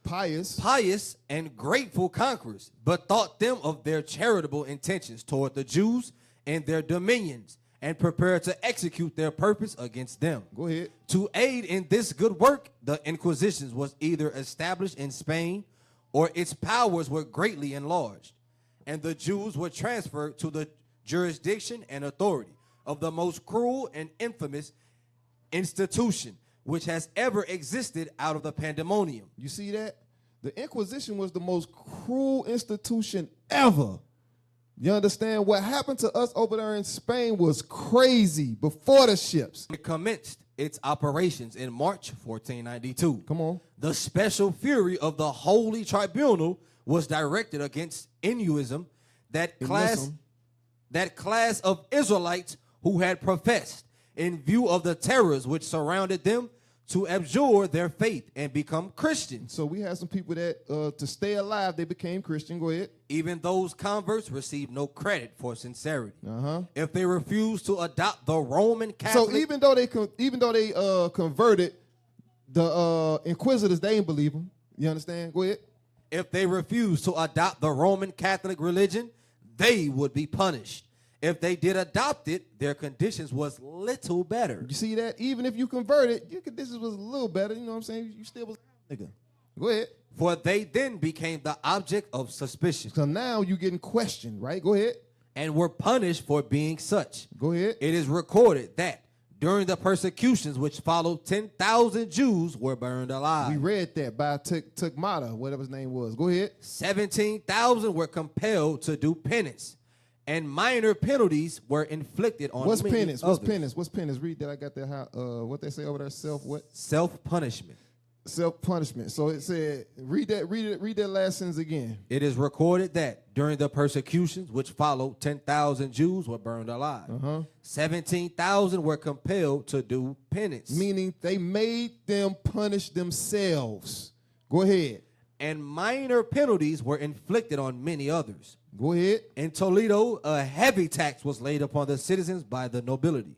pious and grateful conquerors, but thought them of their charitable intentions toward the Jews and their dominions, and prepared to execute their purpose against them. Go ahead. To aid in this good work, the Inquisition was either established in Spain or its powers were greatly enlarged, and the Jews were transferred to the jurisdiction and authority of the most cruel and infamous institution which has ever existed out of the pandemonium. You see that? The Inquisition was the most cruel institution ever. You understand? What happened to us over there in Spain was crazy before the ships. It commenced its operations in March 1492. Come on. The special fury of the Holy Tribunal was directed against Inuism, that class of Israelites who had professed, in view of the terrors which surrounded them, to abjure their faith and become Christians. So we had some people that, to stay alive, they became Christian. Go ahead. Even those converts received no credit for sincerity. Uh-huh. If they refused to adopt the Roman Catholic... So even though they converted, the Inquisitors, they didn't believe them. You understand? Go ahead. If they refused to adopt the Roman Catholic religion, they would be punished. If they did adopt it, their conditions was little better. You see that? Even if you converted, your conditions was a little better. You know what I'm saying? You still was nigga. Go ahead. For they then became the object of suspicion. So now you getting questioned, right? Go ahead. And were punished for being such. Go ahead. It is recorded that during the persecutions which followed, 10,000 Jews were burned alive. We read that by Tukmata, whatever his name was. Go ahead. 17,000 were compelled to do penance, and minor penalties were inflicted on What's many penance? others. What's penance? What's penance? Read that. I got that. What they say over there? Self-punishment. Self-punishment. So it said, read that last sentence again. It is recorded that during the persecutions which followed, 10,000 Jews were burned alive. 17,000 were compelled to do penance. Meaning they made them punish themselves. Go ahead. And minor penalties were inflicted on many others. Go ahead. In Toledo, a heavy tax was laid upon the citizens by the nobility,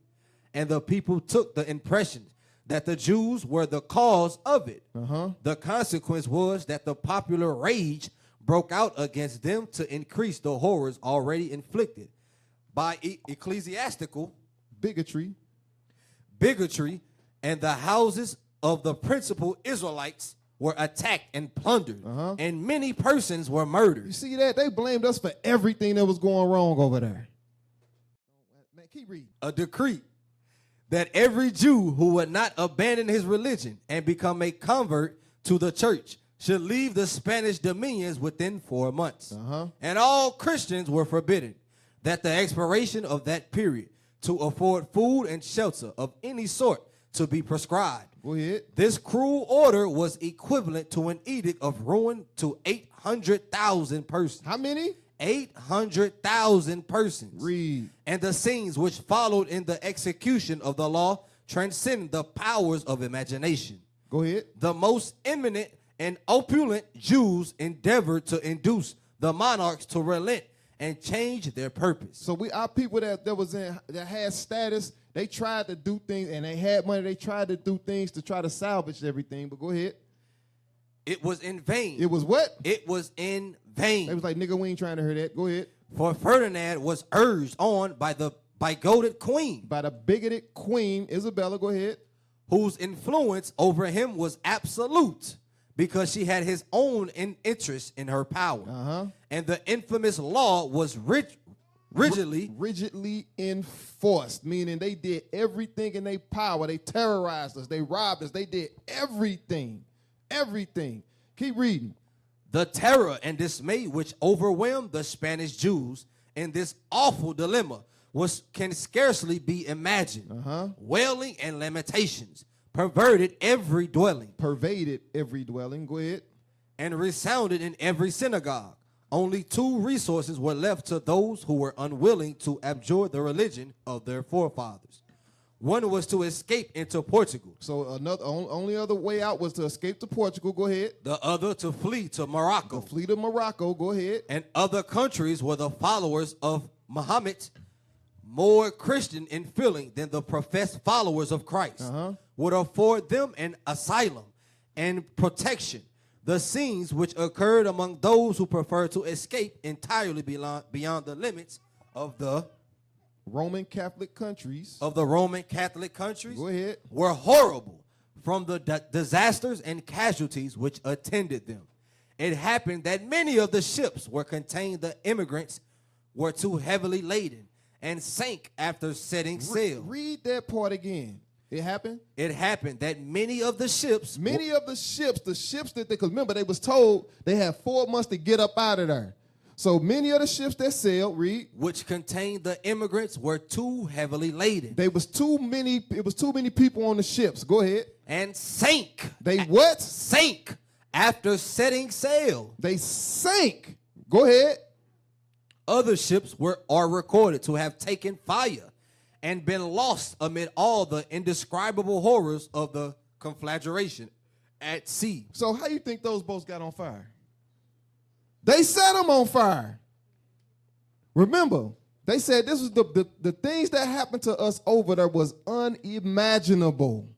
and the people took the impression that the Jews were the cause of it. The consequence was that the popular rage broke out against them to increase the horrors already inflicted by ecclesiastical Bigotry, and the houses of the principal Israelites were attacked and plundered, and many persons were murdered. You see that? They blamed us for everything that was going wrong over there. Man, keep reading. A decree that every Jew who would not abandon his religion and become a convert to the church should leave the Spanish dominions within 4 months. And all Christians were forbidden, that the expiration of that period to afford food and shelter of any sort to be prescribed. Go ahead. This cruel order was equivalent to an edict of ruin to 800,000 persons. How many? 800,000 persons. Read. And the scenes which followed in the execution of the law transcend the powers of imagination. Go ahead. The most eminent and opulent Jews endeavored to induce the monarchs to relent and change their purpose. So our people that had status, they tried to do things, and they had money. They tried to do things to try to salvage everything. But go ahead. It was in vain. It was what? It was in vain. They was like, nigga, we ain't trying to hear that. Go ahead. For Ferdinand was urged on by the bigoted queen, By the bigoted queen, Isabella. Go ahead. whose influence over him was absolute, because she had his own interest in her power. And the infamous law was rigidly enforced, meaning they did everything in their power. They terrorized us. They robbed us. They did everything. Everything. Keep reading. The terror and dismay which overwhelmed the Spanish Jews in this awful dilemma can scarcely be imagined. Wailing and lamentations perverted every dwelling. Pervaded every dwelling. Go ahead. And resounded in every synagogue. Only two resources were left to those who were unwilling to abjure the religion of their forefathers. One was to escape into Portugal. So only other way out was to escape to Portugal. Go ahead. The other to flee to Morocco. Flee to Morocco. Go ahead. And other countries where the followers of Muhammad, more Christian in feeling than the professed followers of Christ, would afford them an asylum and protection. The scenes which occurred among those who preferred to escape entirely beyond the limits of the Roman Catholic countries. Go ahead. Were horrible from the disasters and casualties which attended them. It happened that many of the ships where contained the immigrants were too heavily laden, and sank after setting sail. Read that part again. It happened? It happened that many of the ships, The ships that because remember, they was told they had 4 months to get up out of there. So many of the ships that sailed, read, which contained the immigrants, were too heavily laden. it was too many people on the ships. Go ahead. And sank. They what? Sank after setting sail. They sank. Go ahead. Other ships are recorded to have taken fire and been lost amid all the indescribable horrors of the conflagration at sea. So how you think those boats got on fire? They set them on fire. Remember, they said this was the things that happened to us over there was unimaginable.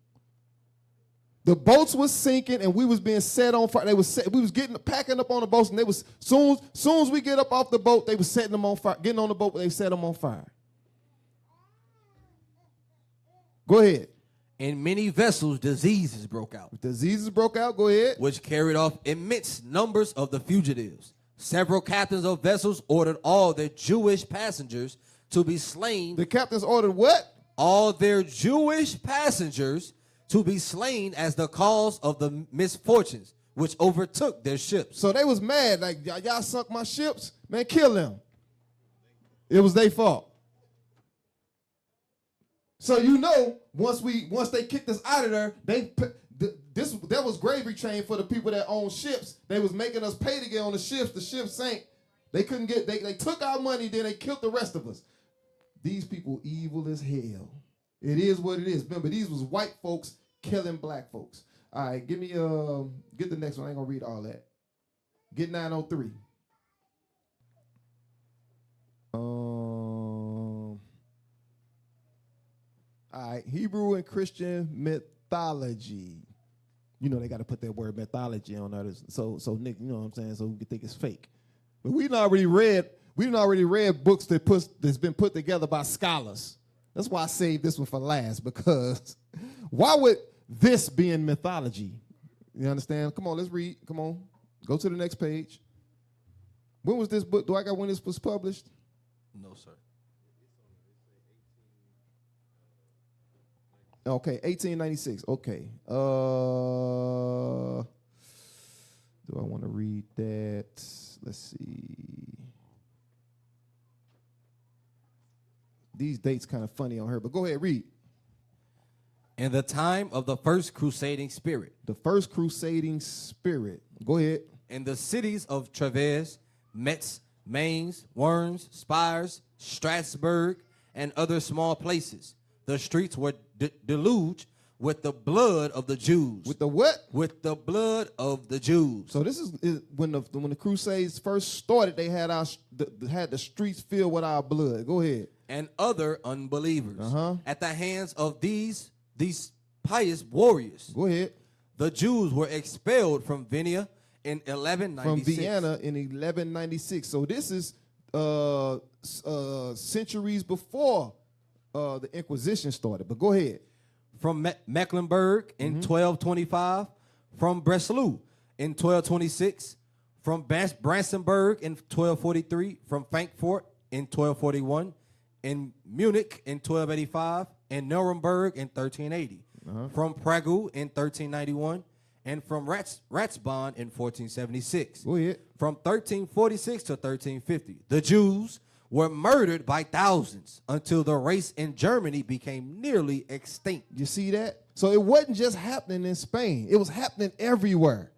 The boats was sinking and we was being set on fire. We was packing up on the boats, and they was soon as we get up off the boat, they was setting them on fire. Getting on the boat, they set them on fire. Go ahead. In many vessels, diseases broke out. Diseases broke out. Go ahead. Which carried off immense numbers of the fugitives. Several captains of vessels ordered all their Jewish passengers to be slain. The captains ordered what? All their Jewish passengers to be slain as the cause of the misfortunes which overtook their ships. So they was mad, like, y'all sunk my ships? Man, kill them. It was their fault. So you know, once they kicked us out of there, that was gravy train for the people that own ships. They was making us pay to get on the ships. The ships sank. They couldn't get. They took our money, then they killed the rest of us. These people evil as hell. It is what it is. Remember, these was white folks killing black folks. All right, get the next one. I ain't gonna read all that. Get 903. All right, Hebrew and Christian mythology. You know they got to put that word mythology on there, so Nick, you know what I'm saying, so we can think it's fake. But we done already read books that's been put together by scholars. That's why I saved this one for last, because why would this be in mythology? You understand? Come on, let's read. Come on, go to the next page. When was this book? Do I got when this was published? No, sir. Okay, 1896. Okay. Do I want to read that? Let's see. These dates kind of funny on her, but go ahead, read. In the time of the first crusading spirit. The first crusading spirit. Go ahead. In the cities of Treves, Metz, Mainz, Worms, Spires, Strasbourg, and other small places, the streets were deluged with the blood of the Jews. With the what? With the blood of the Jews. So this is when the Crusades first started. They had the streets filled with our blood. Go ahead. And other unbelievers. At the hands of these pious warriors. Go ahead. The Jews were expelled from Vienna in 1196. From Vienna in 1196. So this is centuries before the Inquisition started. But go ahead. From Mecklenburg in 1225. From Breslau in 1226. From Brandenburg in 1243. From Frankfurt in 1241. In Munich in 1285. In Nuremberg in 1380. From Prague in 1391. And from Ratisbon in 1476. Go ahead. From 1346 to 1350, the Jews were murdered by thousands until the race in Germany became nearly extinct. You see that? So it wasn't just happening in Spain. It was happening everywhere.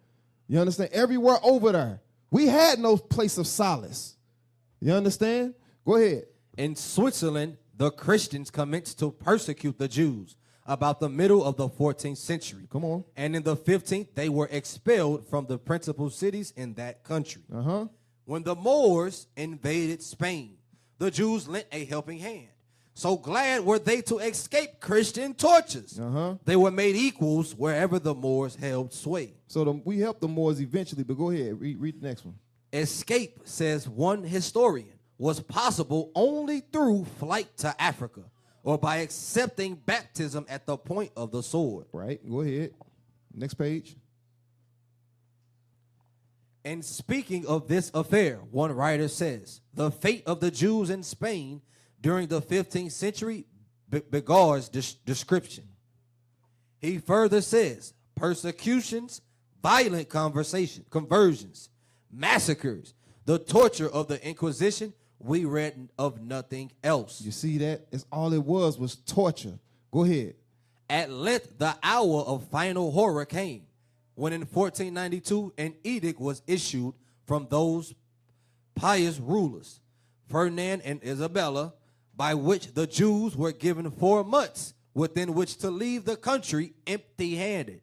You understand? Everywhere over there. We had no place of solace. You understand? Go ahead. In Switzerland, the Christians commenced to persecute the Jews about the middle of the 14th century. Come on. And in the 15th, they were expelled from the principal cities in that country. When the Moors invaded Spain, the Jews lent a helping hand. So glad were they to escape Christian tortures. They were made equals wherever the Moors held sway. So we helped the Moors eventually, but go ahead, read the next one. Escape, says one historian, was possible only through flight to Africa or by accepting baptism at the point of the sword. Right, go ahead. Next page. And speaking of this affair, one writer says, the fate of the Jews in Spain during the 15th century bears this description. He further says, persecutions, violent conversions, massacres, the torture of the Inquisition, we read of nothing else. You see that? It's all it was torture. Go ahead. At length, the hour of final horror came, when in 1492 an edict was issued from those pious rulers, Ferdinand and Isabella, by which the Jews were given 4 months within which to leave the country empty-handed,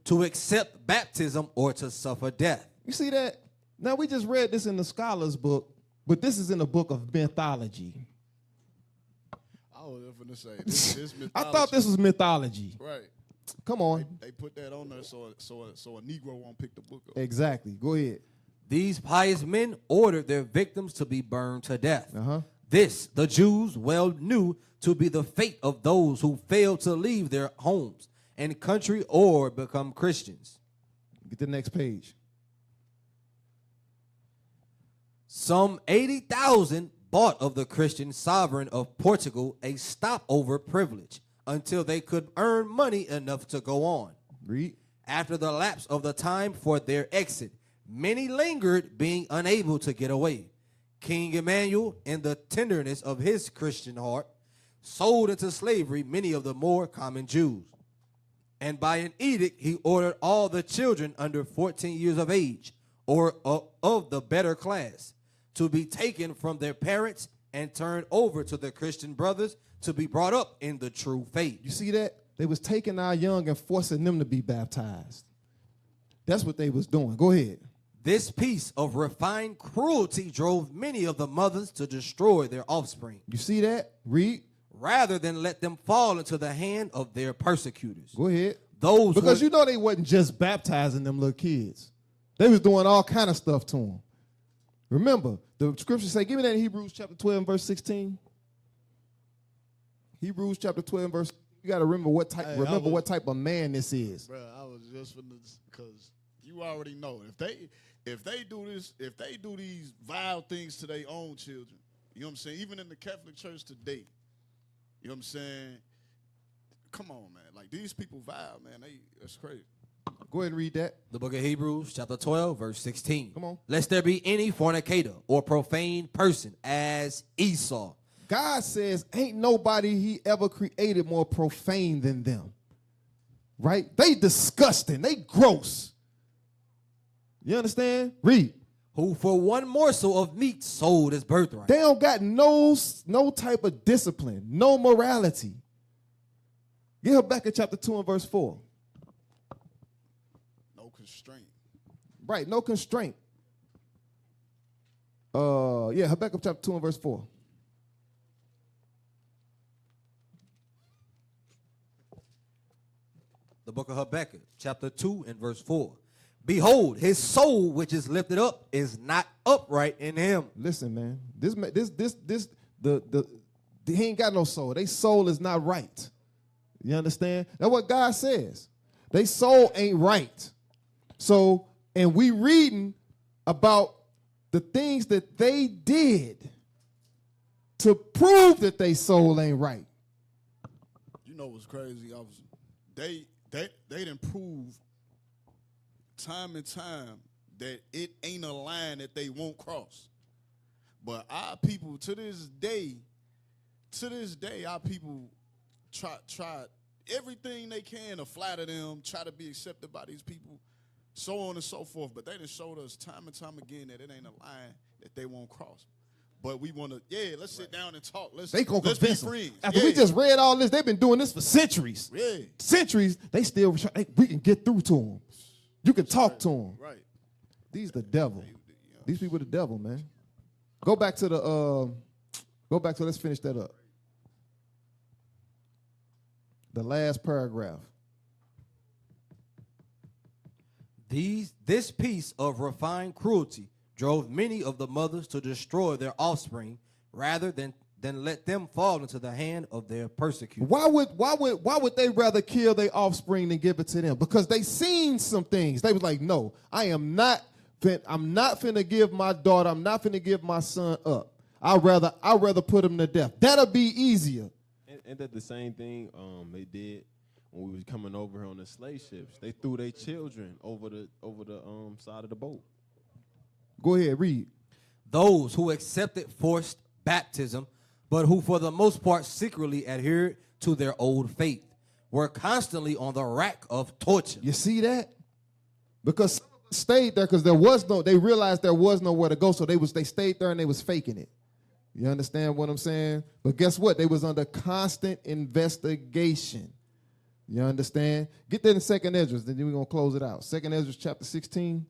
to accept baptism or to suffer death. You see that? Now, we just read this in the scholar's book, but this is in the book of mythology. I was going to say, this mythology. I thought this was mythology. Right. Come on. They put that on there so a Negro won't pick the book up. Exactly. Go ahead. These pious men ordered their victims to be burned to death. Uh-huh. This the Jews well knew to be the fate of those who failed to leave their homes and country or become Christians. Get the next page. Some 80,000 bought of the Christian sovereign of Portugal a stopover privilege until they could earn money enough to go on. Read. After the lapse of the time for their exit, many lingered, being unable to get away. King Emmanuel, in the tenderness of his Christian heart, sold into slavery many of the more common Jews. And by an edict, he ordered all the children under 14 years of age, or of the better class, to be taken from their parents and turned over to the Christian brothers to be brought up in the true faith. You see that? They was taking our young and forcing them to be baptized. That's what they was doing. Go ahead. This piece of refined cruelty drove many of the mothers to destroy their offspring. You see that? Read. Rather than let them fall into the hand of their persecutors. Go ahead. Because you know they wasn't just baptizing them little kids. They was doing all kind of stuff to them. Remember, the scripture say, give me that in Hebrews chapter 12 and verse 16. Hebrews chapter 12 and verse, you got to remember what type of man this is. Bro, I was just for this, because you already know if they do these vile things to their own children, you know what I'm saying? Even in the Catholic Church today, you know what I'm saying? Come on, man. Like, these people vile, man. That's crazy. Go ahead and read that. The book of Hebrews, chapter 12, verse 16. Come on. Lest there be any fornicator or profane person as Esau. God says ain't nobody he ever created more profane than them. Right? They disgusting. They gross. You understand? Read. Who for one morsel of meat sold his birthright. They don't got no type of discipline, no morality. Get Habakkuk chapter 2 and verse 4. No constraint. Right, no constraint. Habakkuk chapter 2 and verse 4. The book of Habakkuk, chapter 2 and verse 4. Behold, his soul which is lifted up is not upright in him. Listen, man. He ain't got no soul. Their soul is not right. You understand? That's what God says. Their soul ain't right. So, and we reading about the things that they did to prove that their soul ain't right. You know what's crazy? They done prove time and time that it ain't a line that they won't cross. But our people, to this day, our people try everything they can to flatter them, try to be accepted by these people, so on and so forth. But they done showed us time and time again that it ain't a line that they won't cross. But we want to, let's sit down and talk. Let's be friends. After we just read all this, they've been doing this for centuries. Yeah. Centuries, we can get through to them. You can talk to them. Right. These the devil. These people the devil, man. Go back to let's finish that up. The last paragraph. This piece of refined cruelty drove many of the mothers to destroy their offspring rather than let them fall into the hand of their persecutors. Why would they rather kill their offspring than give it to them? Because they seen some things. They was like, no, I'm not finna give my daughter, I'm not finna give my son up. I'd rather put them to death. That'll be easier. And that the same thing they did when we was coming over here on the slave ships. They threw their children over the side of the boat. Go ahead, read. Those who accepted forced baptism, but who for the most part secretly adhered to their old faith, were constantly on the rack of torture. You see that? Because some of them stayed there because they realized there was nowhere to go, so they stayed there and they was faking it. You understand what I'm saying? But guess what? They was under constant investigation. You understand? Get that in 2nd Ezra, then we're going to close it out. 2nd Ezra chapter 16.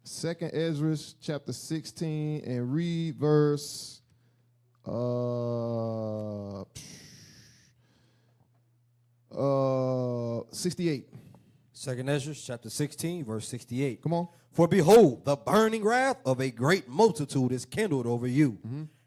Second Ezra chapter 16 and read verse 68. 2nd Ezra chapter 16, verse 68. Come on. For behold, the burning wrath of a great multitude is kindled over you,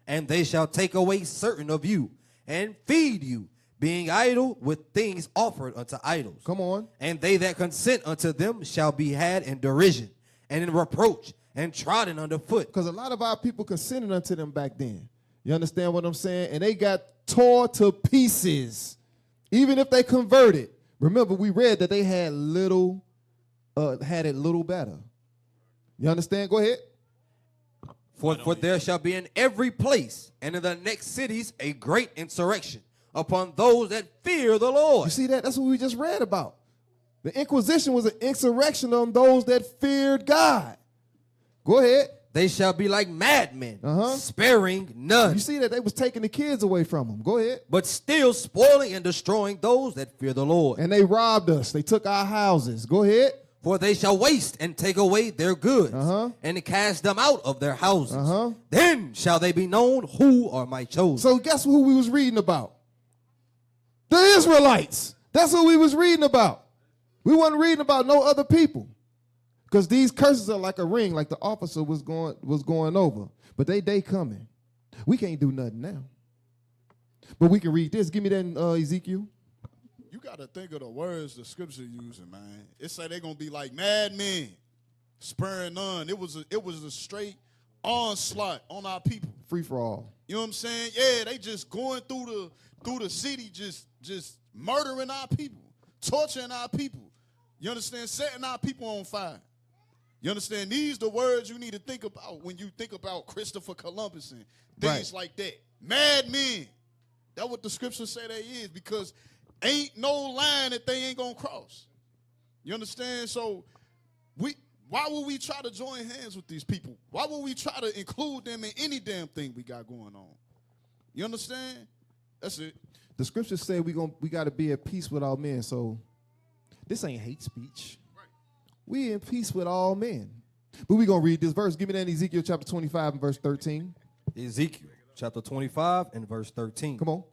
and they shall take away certain of you, and feed you, being idle with things offered unto idols. Come on. And they that consent unto them shall be had in derision, and in reproach, and trodden underfoot. Because a lot of our people consented unto them back then. You understand what I'm saying? And they got tore to pieces, even if they converted. Remember, we read that they had it little better. You understand? Go ahead. For there shall be in every place and in the next cities a great insurrection upon those that fear the Lord. You see that? That's what we just read about. The Inquisition was an insurrection on those that feared God. Go ahead. They shall be like madmen, sparing none. You see that? They was taking the kids away from them. Go ahead. But still spoiling and destroying those that fear the Lord. And they robbed us. They took our houses. Go ahead. For they shall waste and take away their goods, and cast them out of their houses. Then shall they be known who are my chosen. So guess who we was reading about? The Israelites. That's who we was reading about. We wasn't reading about no other people. Because these curses are like a ring, like the officer was going over. But they coming. We can't do nothing now. But we can read this. Give me that in Ezekiel. You got to think of the words the scripture using, man. It say they're going to be like madmen, sparing none. It was a straight onslaught on our people. Free for all. You know what I'm saying? Yeah, they just going through the city, just murdering our people, torturing our people. You understand? Setting our people on fire. You understand? These the words you need to think about when you think about Christopher Columbus and things like that. Madmen. That's what the scriptures say they is, because ain't no line that they ain't gonna cross. You understand? So why would we try to join hands with these people? Why would we try to include them in any damn thing we got going on? You understand? That's it. The scriptures say we got to be at peace with all men. So this ain't hate speech. Right. We in peace with all men. But we gonna read this verse. Give me that in Ezekiel chapter 25 and verse 13. Ezekiel chapter 25 and verse 13. Come on.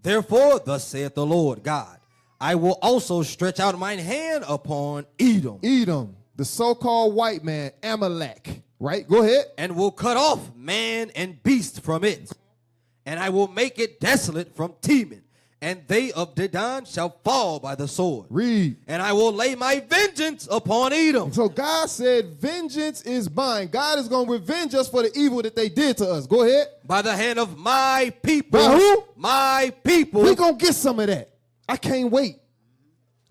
Therefore, thus saith the Lord God, I will also stretch out mine hand upon Edom. Edom, the so-called white man, Amalek. Right? Go ahead. And will cut off man and beast from it. And I will make it desolate from Teman. And they of Dedan shall fall by the sword. Read. And I will lay my vengeance upon Edom. So God said, vengeance is mine. God is going to revenge us for the evil that they did to us. Go ahead. By the hand of my people. By who? My people. We're going to get some of that. I can't wait.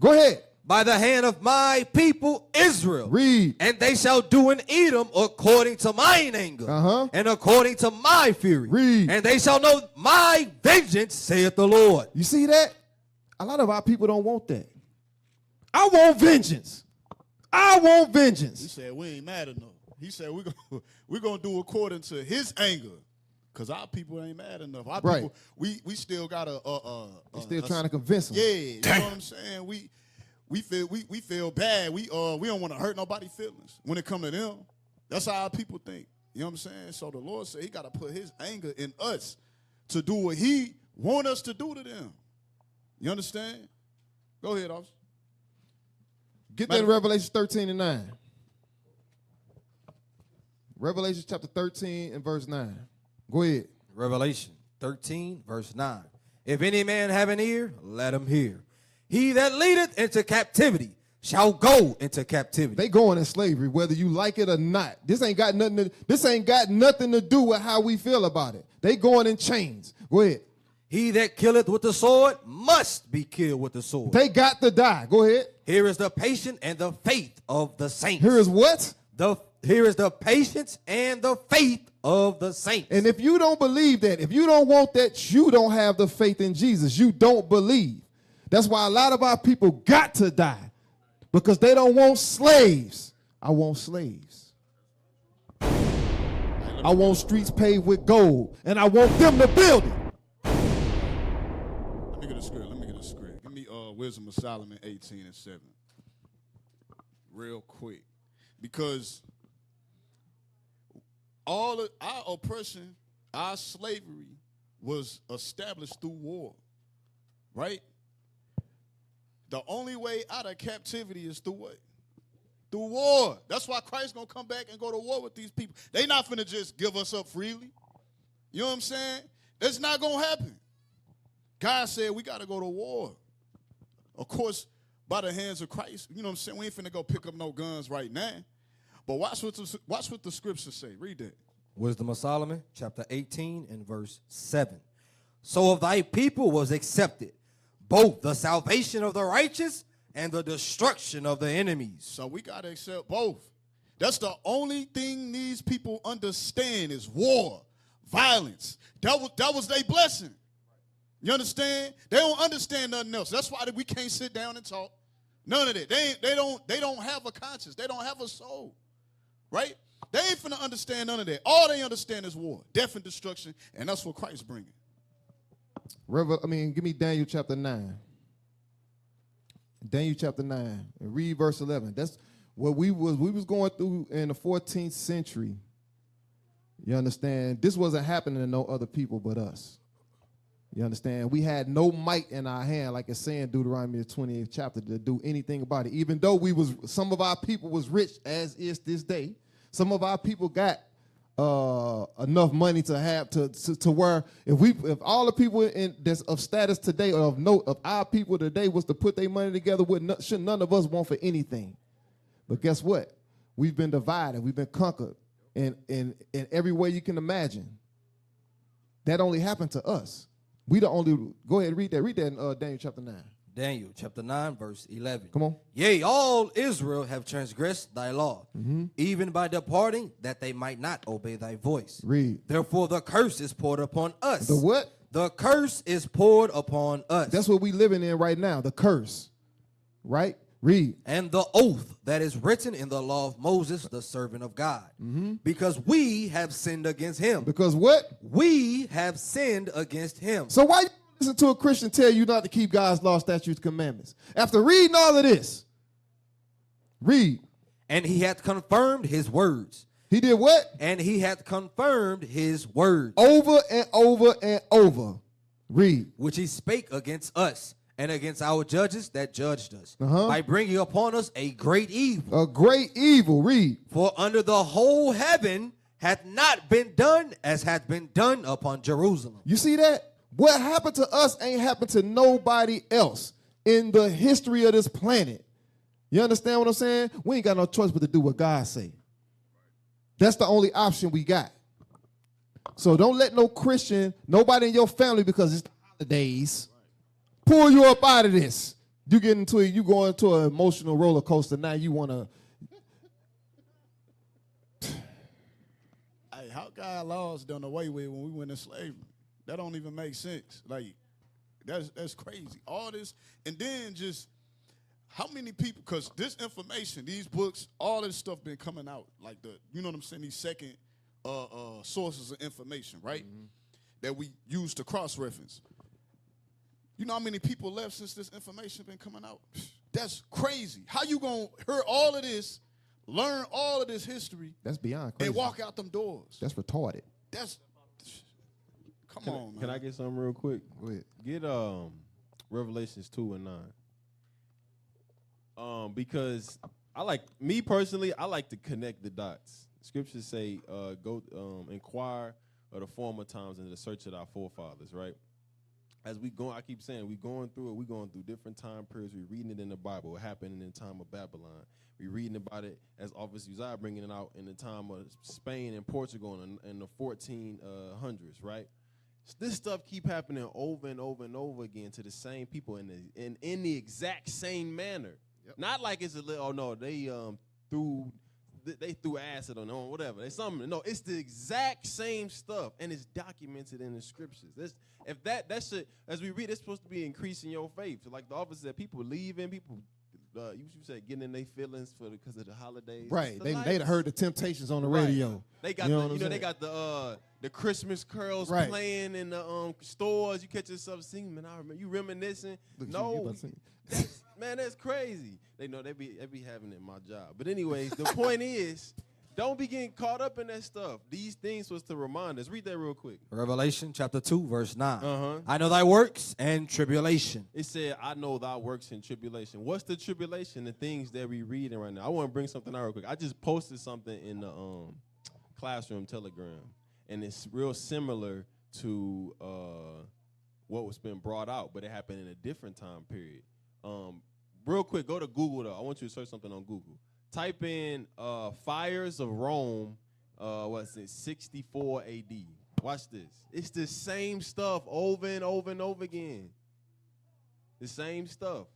Go ahead. By the hand of my people Israel. Read. And they shall do in Edom according to mine anger. And according to my fury. Read. And they shall know my vengeance, saith the Lord. You see that? A lot of our people don't want that. I want vengeance. I want vengeance. He said we ain't mad enough. He said we're gonna do according to his anger. Because our people ain't mad enough. Our people, we still got still trying to convince them. Yeah, you know what I'm saying? We feel bad. We don't want to hurt nobody's feelings when it come to them. That's how our people think. You know what I'm saying? So the Lord said he got to put his anger in us to do what he want us to do to them. You understand? Go ahead, officer. Get that in Revelation 13 and 9. Revelation chapter 13 and verse 9. Go ahead. Revelation 13, verse 9. If any man have an ear, let him hear. He that leadeth into captivity shall go into captivity. They going in slavery, whether you like it or not. This ain't got nothing to do with how we feel about it. They going in chains. Go ahead. He that killeth with the sword must be killed with the sword. They got to die. Go ahead. Here is the patience and the faith of the saints. Here is what? Here is the patience and the faith of the saints. And if you don't believe that, if you don't want that, you don't have the faith in Jesus. You don't believe. That's why a lot of our people got to die, because they don't want slaves. I want slaves. I want streets paved with gold, and I want them to build it. Let me get a script. Give me Wisdom of Solomon 18:7. Real quick. Because all of our oppression, our slavery was established through war. Right? The only way out of captivity is through what? Through war. That's why Christ's going to come back and go to war with these people. They not finna just give us up freely. You know what I'm saying? That's not going to happen. God said we got to go to war. Of course, by the hands of Christ. You know what I'm saying? We ain't finna go pick up no guns right now. But watch what the scriptures say. Read that. Wisdom of Solomon, chapter 18 and verse 7. So of thy people was accepted both the salvation of the righteous and the destruction of the enemies. So we got to accept both. That's the only thing these people understand is war, violence. That was their blessing. You understand? They don't understand nothing else. That's why we can't sit down and talk. None of that. They don't have a conscience. They don't have a soul. Right? They ain't finna understand none of that. All they understand is war, death and destruction, and that's what Christ's bringing. Give me Daniel chapter 9. Daniel chapter 9. And read verse 11. That's what we was going through in the 14th century. You understand? This wasn't happening to no other people but us. You understand? We had no might in our hand, like it's saying Deuteronomy, the 20th chapter, to do anything about it. Even though some of our people was rich, as is this day. Some of our people got enough money to have to where if all the people that's of status today or of note of our people today was to put their money together, should none of us want for anything. But guess what? We've been divided. We've been conquered in every way you can imagine. That only happened to us. We the only. Go ahead, read that. Read that in Daniel chapter 9. Daniel chapter 9, verse 11. Come on. Yea, all Israel have transgressed thy law, even by departing, that they might not obey thy voice. Read. Therefore the curse is poured upon us. The what? The curse is poured upon us. That's what we living in right now, the curse. Right? Read. And the oath that is written in the law of Moses, the servant of God. Because we have sinned against him. Because what? We have sinned against him. So why you listen to a Christian tell you not to keep God's law, statutes, commandments? After reading all of this, read. And he hath confirmed his words. He did what? And he hath confirmed his words. Over and over and over. Read. Which he spake against us and against our judges that judged us, by bringing upon us a great evil. A great evil. Read. For under the whole heaven hath not been done as hath been done upon Jerusalem. You see that? What happened to us ain't happened to nobody else in the history of this planet. You understand what I'm saying? We ain't got no choice but to do what God say. That's the only option we got. So don't let no Christian, nobody in your family, because it's the holidays, pull you up out of this. You go into an emotional roller coaster. Now you want to. Hey, how God laws done away with when we went in slavery? That don't even make sense. Like, that's crazy. All this, and then just how many people? Because this information, these books, all this stuff been coming out. Like you know what I'm saying? These second sources of information, right? That we use to cross-reference. You know how many people left since this information been coming out? That's crazy. How you gonna hear all of this, learn all of this history? That's beyond crazy. And walk out them doors. That's retarded. Come on, man. Can I get something real quick? Go ahead. Get Revelations 2 and 9. Because me personally, I like to connect the dots. Scriptures say, go inquire of the former times and the search of our forefathers, right? as we go, I keep saying, we going through it. We going through different time periods. We reading it in the Bible. It happened in the time of Babylon. We reading about it as Officer Uzziah bringing it out in the time of Spain and Portugal in the 1400s, right? This stuff keep happening over and over and over again to the same people in the exact same manner. Yep. Not like it's a little, oh no, they threw acid on them or whatever. It's something. No, it's the exact same stuff, and it's documented in the scriptures. If that shit, as we read, it's supposed to be increasing your faith. So like the officer said, people leaving, people, you said getting in their feelings because of the holidays. Right. They heard the Temptations on the radio. They got they got the Christmas carols playing in the stores. You catch yourself singing, man. I remember you reminiscing. Man, that's crazy. They know they be having it in my job. But anyways, the point is, don't be getting caught up in that stuff. These things was to remind us. Read that real quick. Revelation chapter 2, verse 9. I know thy works and tribulation. It said, I know thy works and tribulation. What's the tribulation? The things that we reading right now. I want to bring something out real quick. I just posted something in the classroom telegram, and it's real similar to what was been brought out, but it happened in a different time period. Real quick, go to Google, though. I want you to search something on Google. Type in fires of Rome, 64 A.D. Watch this. It's the same stuff over and over and over again. The same stuff.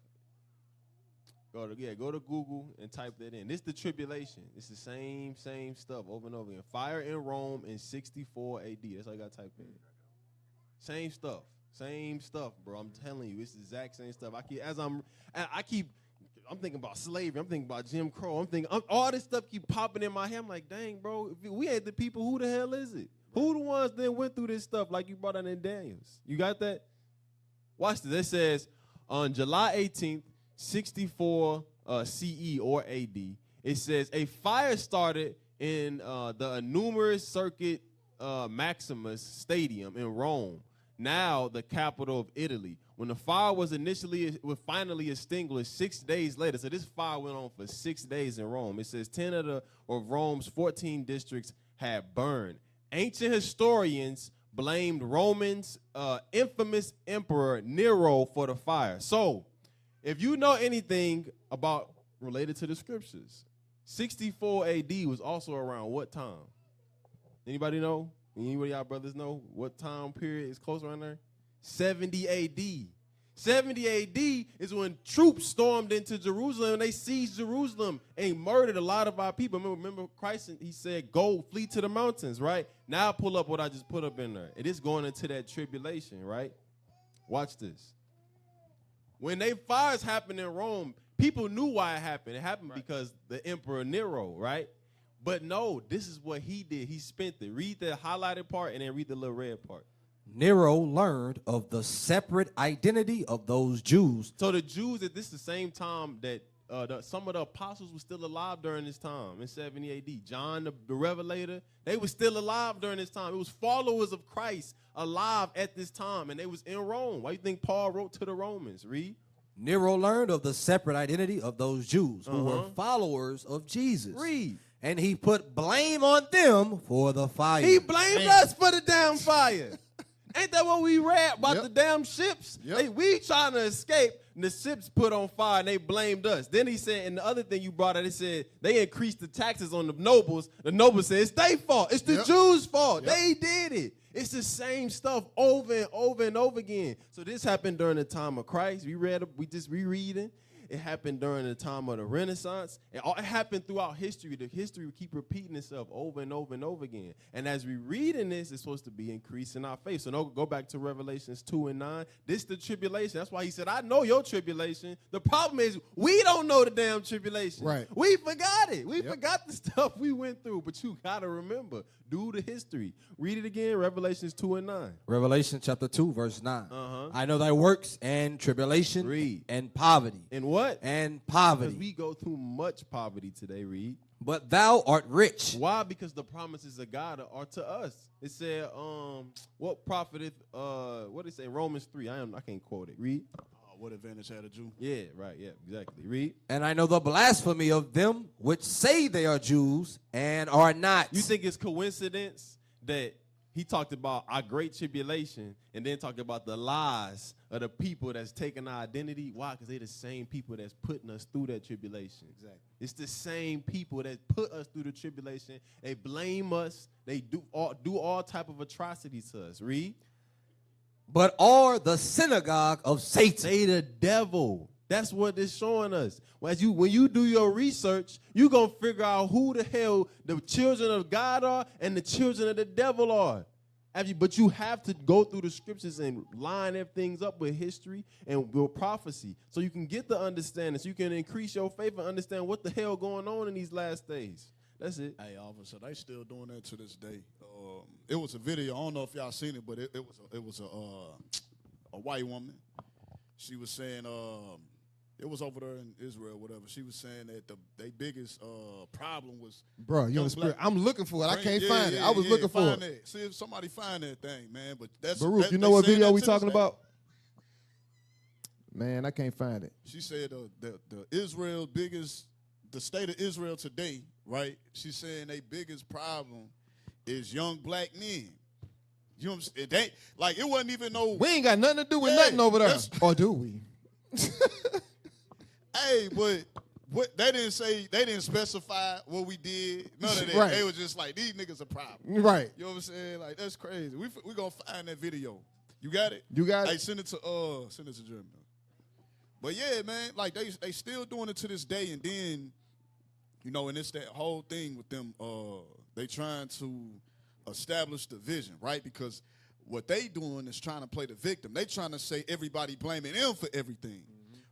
Go to Google and type that in. This is the tribulation. It's the same stuff over and over again. Fire in Rome in 64 A.D. That's all you got to type in. Same stuff. Same stuff, bro. I'm telling you, it's the exact same stuff. I'm thinking about slavery. I'm thinking about Jim Crow. All this stuff keep popping in my head. I'm like, dang, bro, if we ain't the people, who the hell is it? Who the ones that went through this stuff like you brought out in Daniels? You got that? Watch this. It says, on July 18th, 64 CE or AD, it says, a fire started in the numerous Circuit Maximus Stadium in Rome, now the capital of Italy. When the fire was finally extinguished 6 days later, so this fire went on for 6 days in Rome. It says 10 of Rome's 14 districts had burned. Ancient historians blamed Roman's infamous emperor Nero for the fire. So, if you know anything about related to the scriptures, 64 AD was also around what time? Anybody know? Anybody of y'all brothers know what time period is close around there? 70 AD. 70 AD is when troops stormed into Jerusalem and they seized Jerusalem and murdered a lot of our people. Remember Christ, he said, go, flee to the mountains, right? Now pull up what I just put up in there. It is going into that tribulation, right? Watch this. When they fires happened in Rome, people knew why it happened. It happened because the Emperor Nero, right? But no, this is what he did. He spent it. Read the highlighted part and then read the little red part. Nero learned of the separate identity of those Jews. So the Jews, at this the same time that some of the apostles were still alive during this time in 70 AD. John, the Revelator, they were still alive during this time. It was followers of Christ alive at this time, and they was in Rome. Why do you think Paul wrote to the Romans? Read. Nero learned of the separate identity of those Jews who were followers of Jesus. Read. And he put blame on them for the fire. He blamed us for the damn fire. Ain't that what we read about the damn ships? We trying to escape, and the ships put on fire, and they blamed us. Then he said, and the other thing you brought out, he said they increased the taxes on the nobles. The nobles said, it's their fault. It's the Jews' fault. They did it. It's the same stuff over and over and over again. So this happened during the time of Christ. We just rereading. It happened during the time of the Renaissance. It happened throughout history. The history will keep repeating itself over and over and over again. And as we read in this, it's supposed to be increasing our faith. So go back to Revelations 2 and 9. This is the tribulation. That's why he said, I know your tribulation. The problem is we don't know the damn tribulation. Right. We forgot it. We forgot the stuff we went through. But you got to remember, do the history. Read it again, Revelations 2 and 9. Revelation chapter 2, verse 9. I know thy works and tribulation and poverty. And what? And poverty. Because we go through much poverty today, Reed. But thou art rich. Why? Because the promises of God are to us. It said, what profiteth, what did it say? Romans 3. I can't quote it. Read. What advantage had a Jew? Yeah, right, yeah, exactly. Read. And I know the blasphemy of them which say they are Jews and are not. You think it's coincidence that he talked about our great tribulation and then talked about the lies of the people that's taking our identity. Why? Because they the same people that's putting us through that tribulation. Exactly. It's the same people that put us through the tribulation. They blame us. They do all type of atrocities to us. Read. But are the synagogue of Satan. They the devil. That's what it's showing us. When you do your research, you're going to figure out who the hell the children of God are and the children of the devil are. But you have to go through the scriptures and line everything up with history and with prophecy so you can get the understanding, so you can increase your faith and understand what the hell going on in these last days. That's it. Hey, officer, they still doing that to this day. It was a video. I don't know if y'all seen it, but it was a white woman. She was saying it was over there in Israel, whatever. She was saying that their biggest problem was. Bro, you on the spirit. I'm looking for it. I can't find it. I was looking for it. See if somebody find that thing, man. But that's Baruch, you know what video we talking about? Man, I can't find it. She said the Israel biggest, the state of Israel today, right? She's saying their biggest problem is young black men. You know what I'm saying? It wasn't even no. We ain't got nothing to do with nothing over there. Or do we? Hey, but what they didn't specify what we did. None of that. Right. They was just like, these niggas a problem. Right. You know what I'm saying? Like, that's crazy. We gonna find that video. You got it? You got it? Hey, send it to Jeremy. But yeah, man, like they still doing it to this day, and then, you know, and it's that whole thing with them, they trying to establish the vision, right? Because what they doing is trying to play the victim. They trying to say everybody blaming them for everything,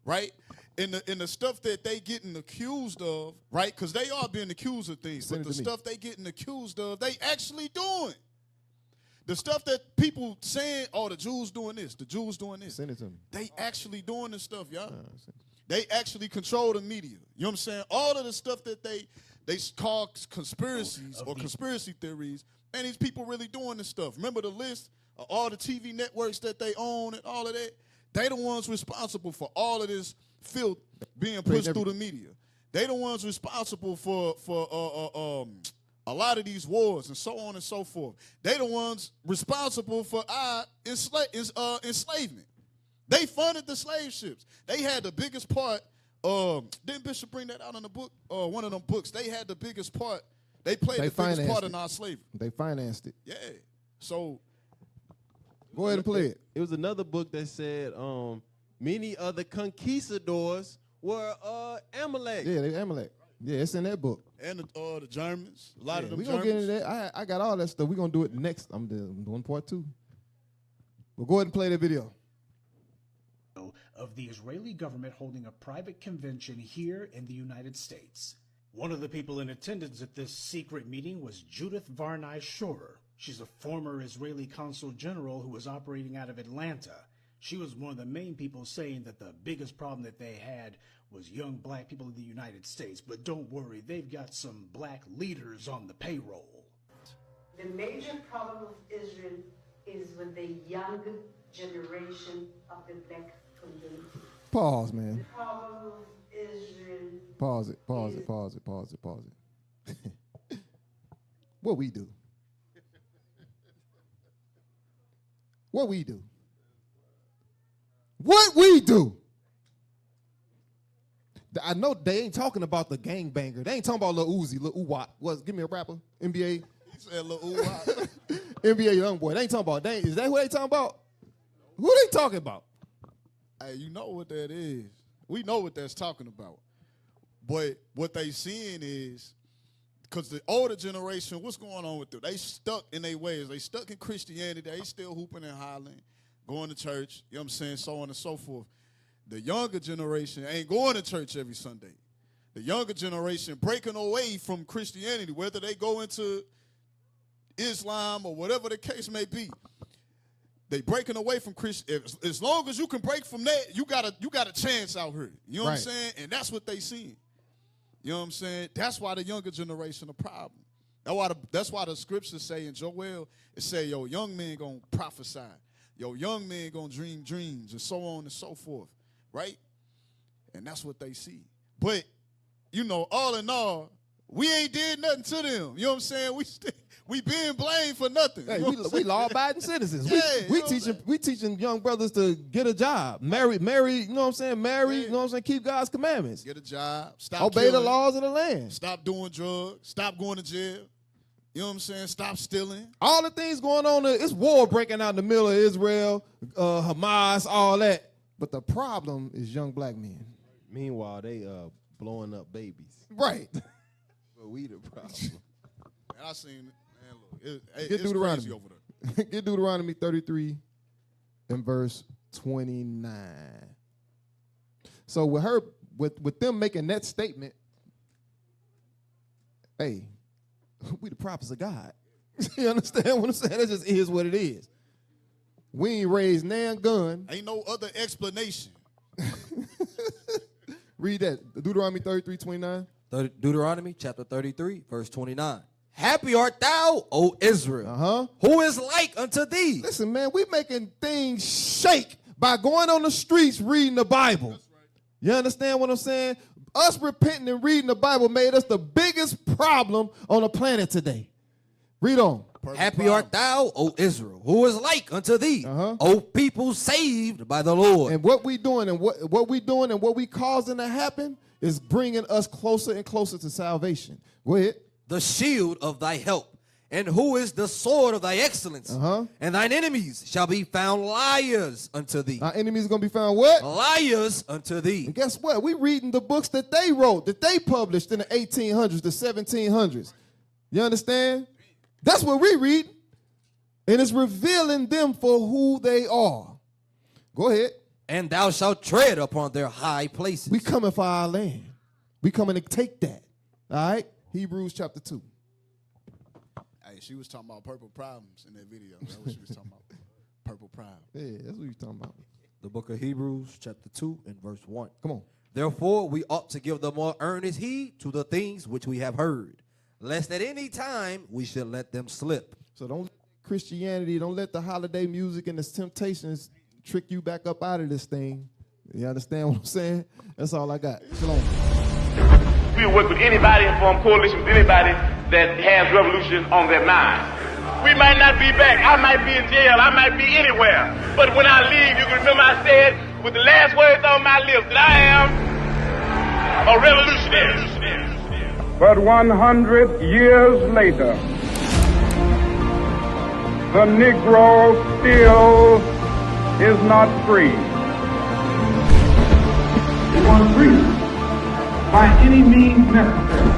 right? In the stuff that they getting accused of, right? Because they are being accused of things, but the stuff they getting accused of, they actually doing. The stuff that people saying, oh, the Jews doing this, the Jews doing this. Send it to me. They actually doing this stuff, y'all. They actually control the media. You know what I'm saying? All of the stuff that they call conspiracies or conspiracy theories, and these people really doing this stuff. Remember the list of all the TV networks that they own and all of that? They the ones responsible for all of this filth being pushed through the media. They the ones responsible for a lot of these wars and so on and so forth. They the ones responsible for our enslavement. They funded the slave ships. They had the biggest part. Didn't Bishop bring that out in the book? One of them books. They had the biggest part. They played the biggest part in our slavery. They financed it. Yeah. So go ahead and play it. It was another book that said many of the conquistadors were Amalek. Yeah, they Amalek. Yeah, it's in that book. And the Germans. A lot of them we Germans. gonna get into that. I got all that stuff. We're gonna do it next. I'm doing part 2. Well, go ahead and play the video. Of the Israeli government holding a private convention here in the United States. One of the people in attendance at this secret meeting was Judith Varnai Shorer. She's a former Israeli consul general who was operating out of Atlanta. She was one of the main people saying that the biggest problem that they had was young black people in the United States. But don't worry, they've got some black leaders on the payroll. The major problem of Israel is with the young generation of the black community. Pause, man. The problem of Israel. Pause it. What we do? What we do? What we do? I know they ain't talking about the gangbanger. They ain't talking about Lil Uzi, Lil Uwat. Give me a rapper, NBA. He said Lil Uwat. NBA young boy. They ain't talking about. Is that who they talking about? Who they talking about? Hey, you know what that is. We know what that's talking about. But what they seeing is, because the older generation, what's going on with them? They stuck in their ways. They stuck in Christianity. They still hooping and hollering, going to church, you know what I'm saying, so on and so forth. The younger generation ain't going to church every Sunday. The younger generation breaking away from Christianity, whether they go into Islam or whatever the case may be. They breaking away from Christian. As long as you can break from that, you got a chance out here. You know what I'm saying? And that's what they seeing. You know what I'm saying? That's why the younger generation a problem. That's why the scriptures say in Joel, it say, yo, young men gonna prophesy. Yo, young men gonna dream dreams and so on and so forth. Right? And that's what they see. But, you know, all in all, We ain't did nothing to them. You know what I'm saying? We being blamed for nothing. Hey, you know we law-abiding citizens. Yeah, we teaching young brothers to get a job, marry, you know what I'm saying? Marry, Yeah. you know what I'm saying? Keep God's commandments. Get a job. Stop Obey killing. the laws of the land. Stop doing drugs. Stop going to jail. You know what I'm saying? Stop stealing. All the things going on, it's war breaking out in the middle of Israel, Hamas, all that. But the problem is young black men. Meanwhile, they blowing up babies. Right. But we the problem. Man, I seen it. Man, look, Get it's Deuteronomy. crazy over there. Get Deuteronomy 33 and verse 29. So with them making that statement, hey, we the prophets of God. You understand what I'm saying? That just is what it is. We ain't raised nan gun. Ain't no other explanation. Read that. Deuteronomy 33, 29. Deuteronomy chapter 33, verse 29. Happy art thou, O Israel, who is like unto thee. Listen, man, we making things shake by going on the streets reading the Bible. Right. You understand what I'm saying? Us repenting and reading the Bible made us the biggest problem on the planet today. Read on. Happy art thou, O Israel, who is like unto thee, O people saved by the Lord. And what we doing and what we doing and what we causing to happen is bringing us closer and closer to salvation. Go ahead. The shield of thy help, and who is the sword of thy excellence. And thine enemies shall be found liars unto thee. Our enemies are going to be found what? Liars unto thee. And guess what? We reading the books that they wrote, that they published in the 1800s, the 1700s. You understand? That's what we read. And it's revealing them for who they are. Go ahead. And thou shalt tread upon their high places. We coming for our land. We coming to take that. All right? Hebrews chapter 2. Hey, she was talking about purple problems in that video. That's what she was talking about. Purple problems. Yeah, that's what you're talking about. The book of Hebrews chapter 2 and verse 1. Come on. Therefore, we ought to give the more earnest heed to the things which we have heard, lest at any time we should let them slip. So don't let Christianity, don't let the holiday music and the temptations trick you back up out of this thing. You understand what I'm saying? That's all I got. Shalom. We'll work with anybody and form coalition with anybody that has revolution on their mind. We might not be back. I might be in jail. I might be anywhere. But when I leave, you can remember I said with the last words on my lips that I am a revolutionary. But 100 years later, the Negro still is not free. We want freedom by any means necessary.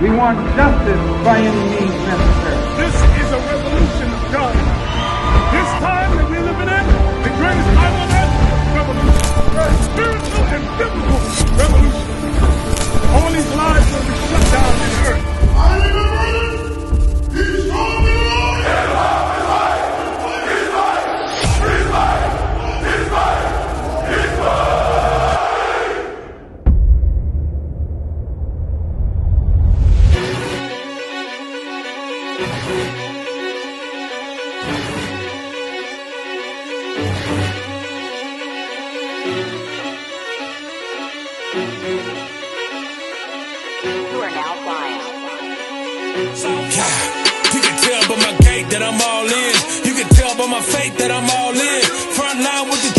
We want justice by any means necessary. This is a revolution of God. This time that we're living in, the greatest time on earth, revolution. Spiritual and biblical revolution. All these lives will be shut down in the earth. I live He's strong in the Lord. He's alive. He's alive. He's alive. He's alive. He's alive. You can tell by my gait that I'm all in. You can tell by my faith that I'm all in. Front line with the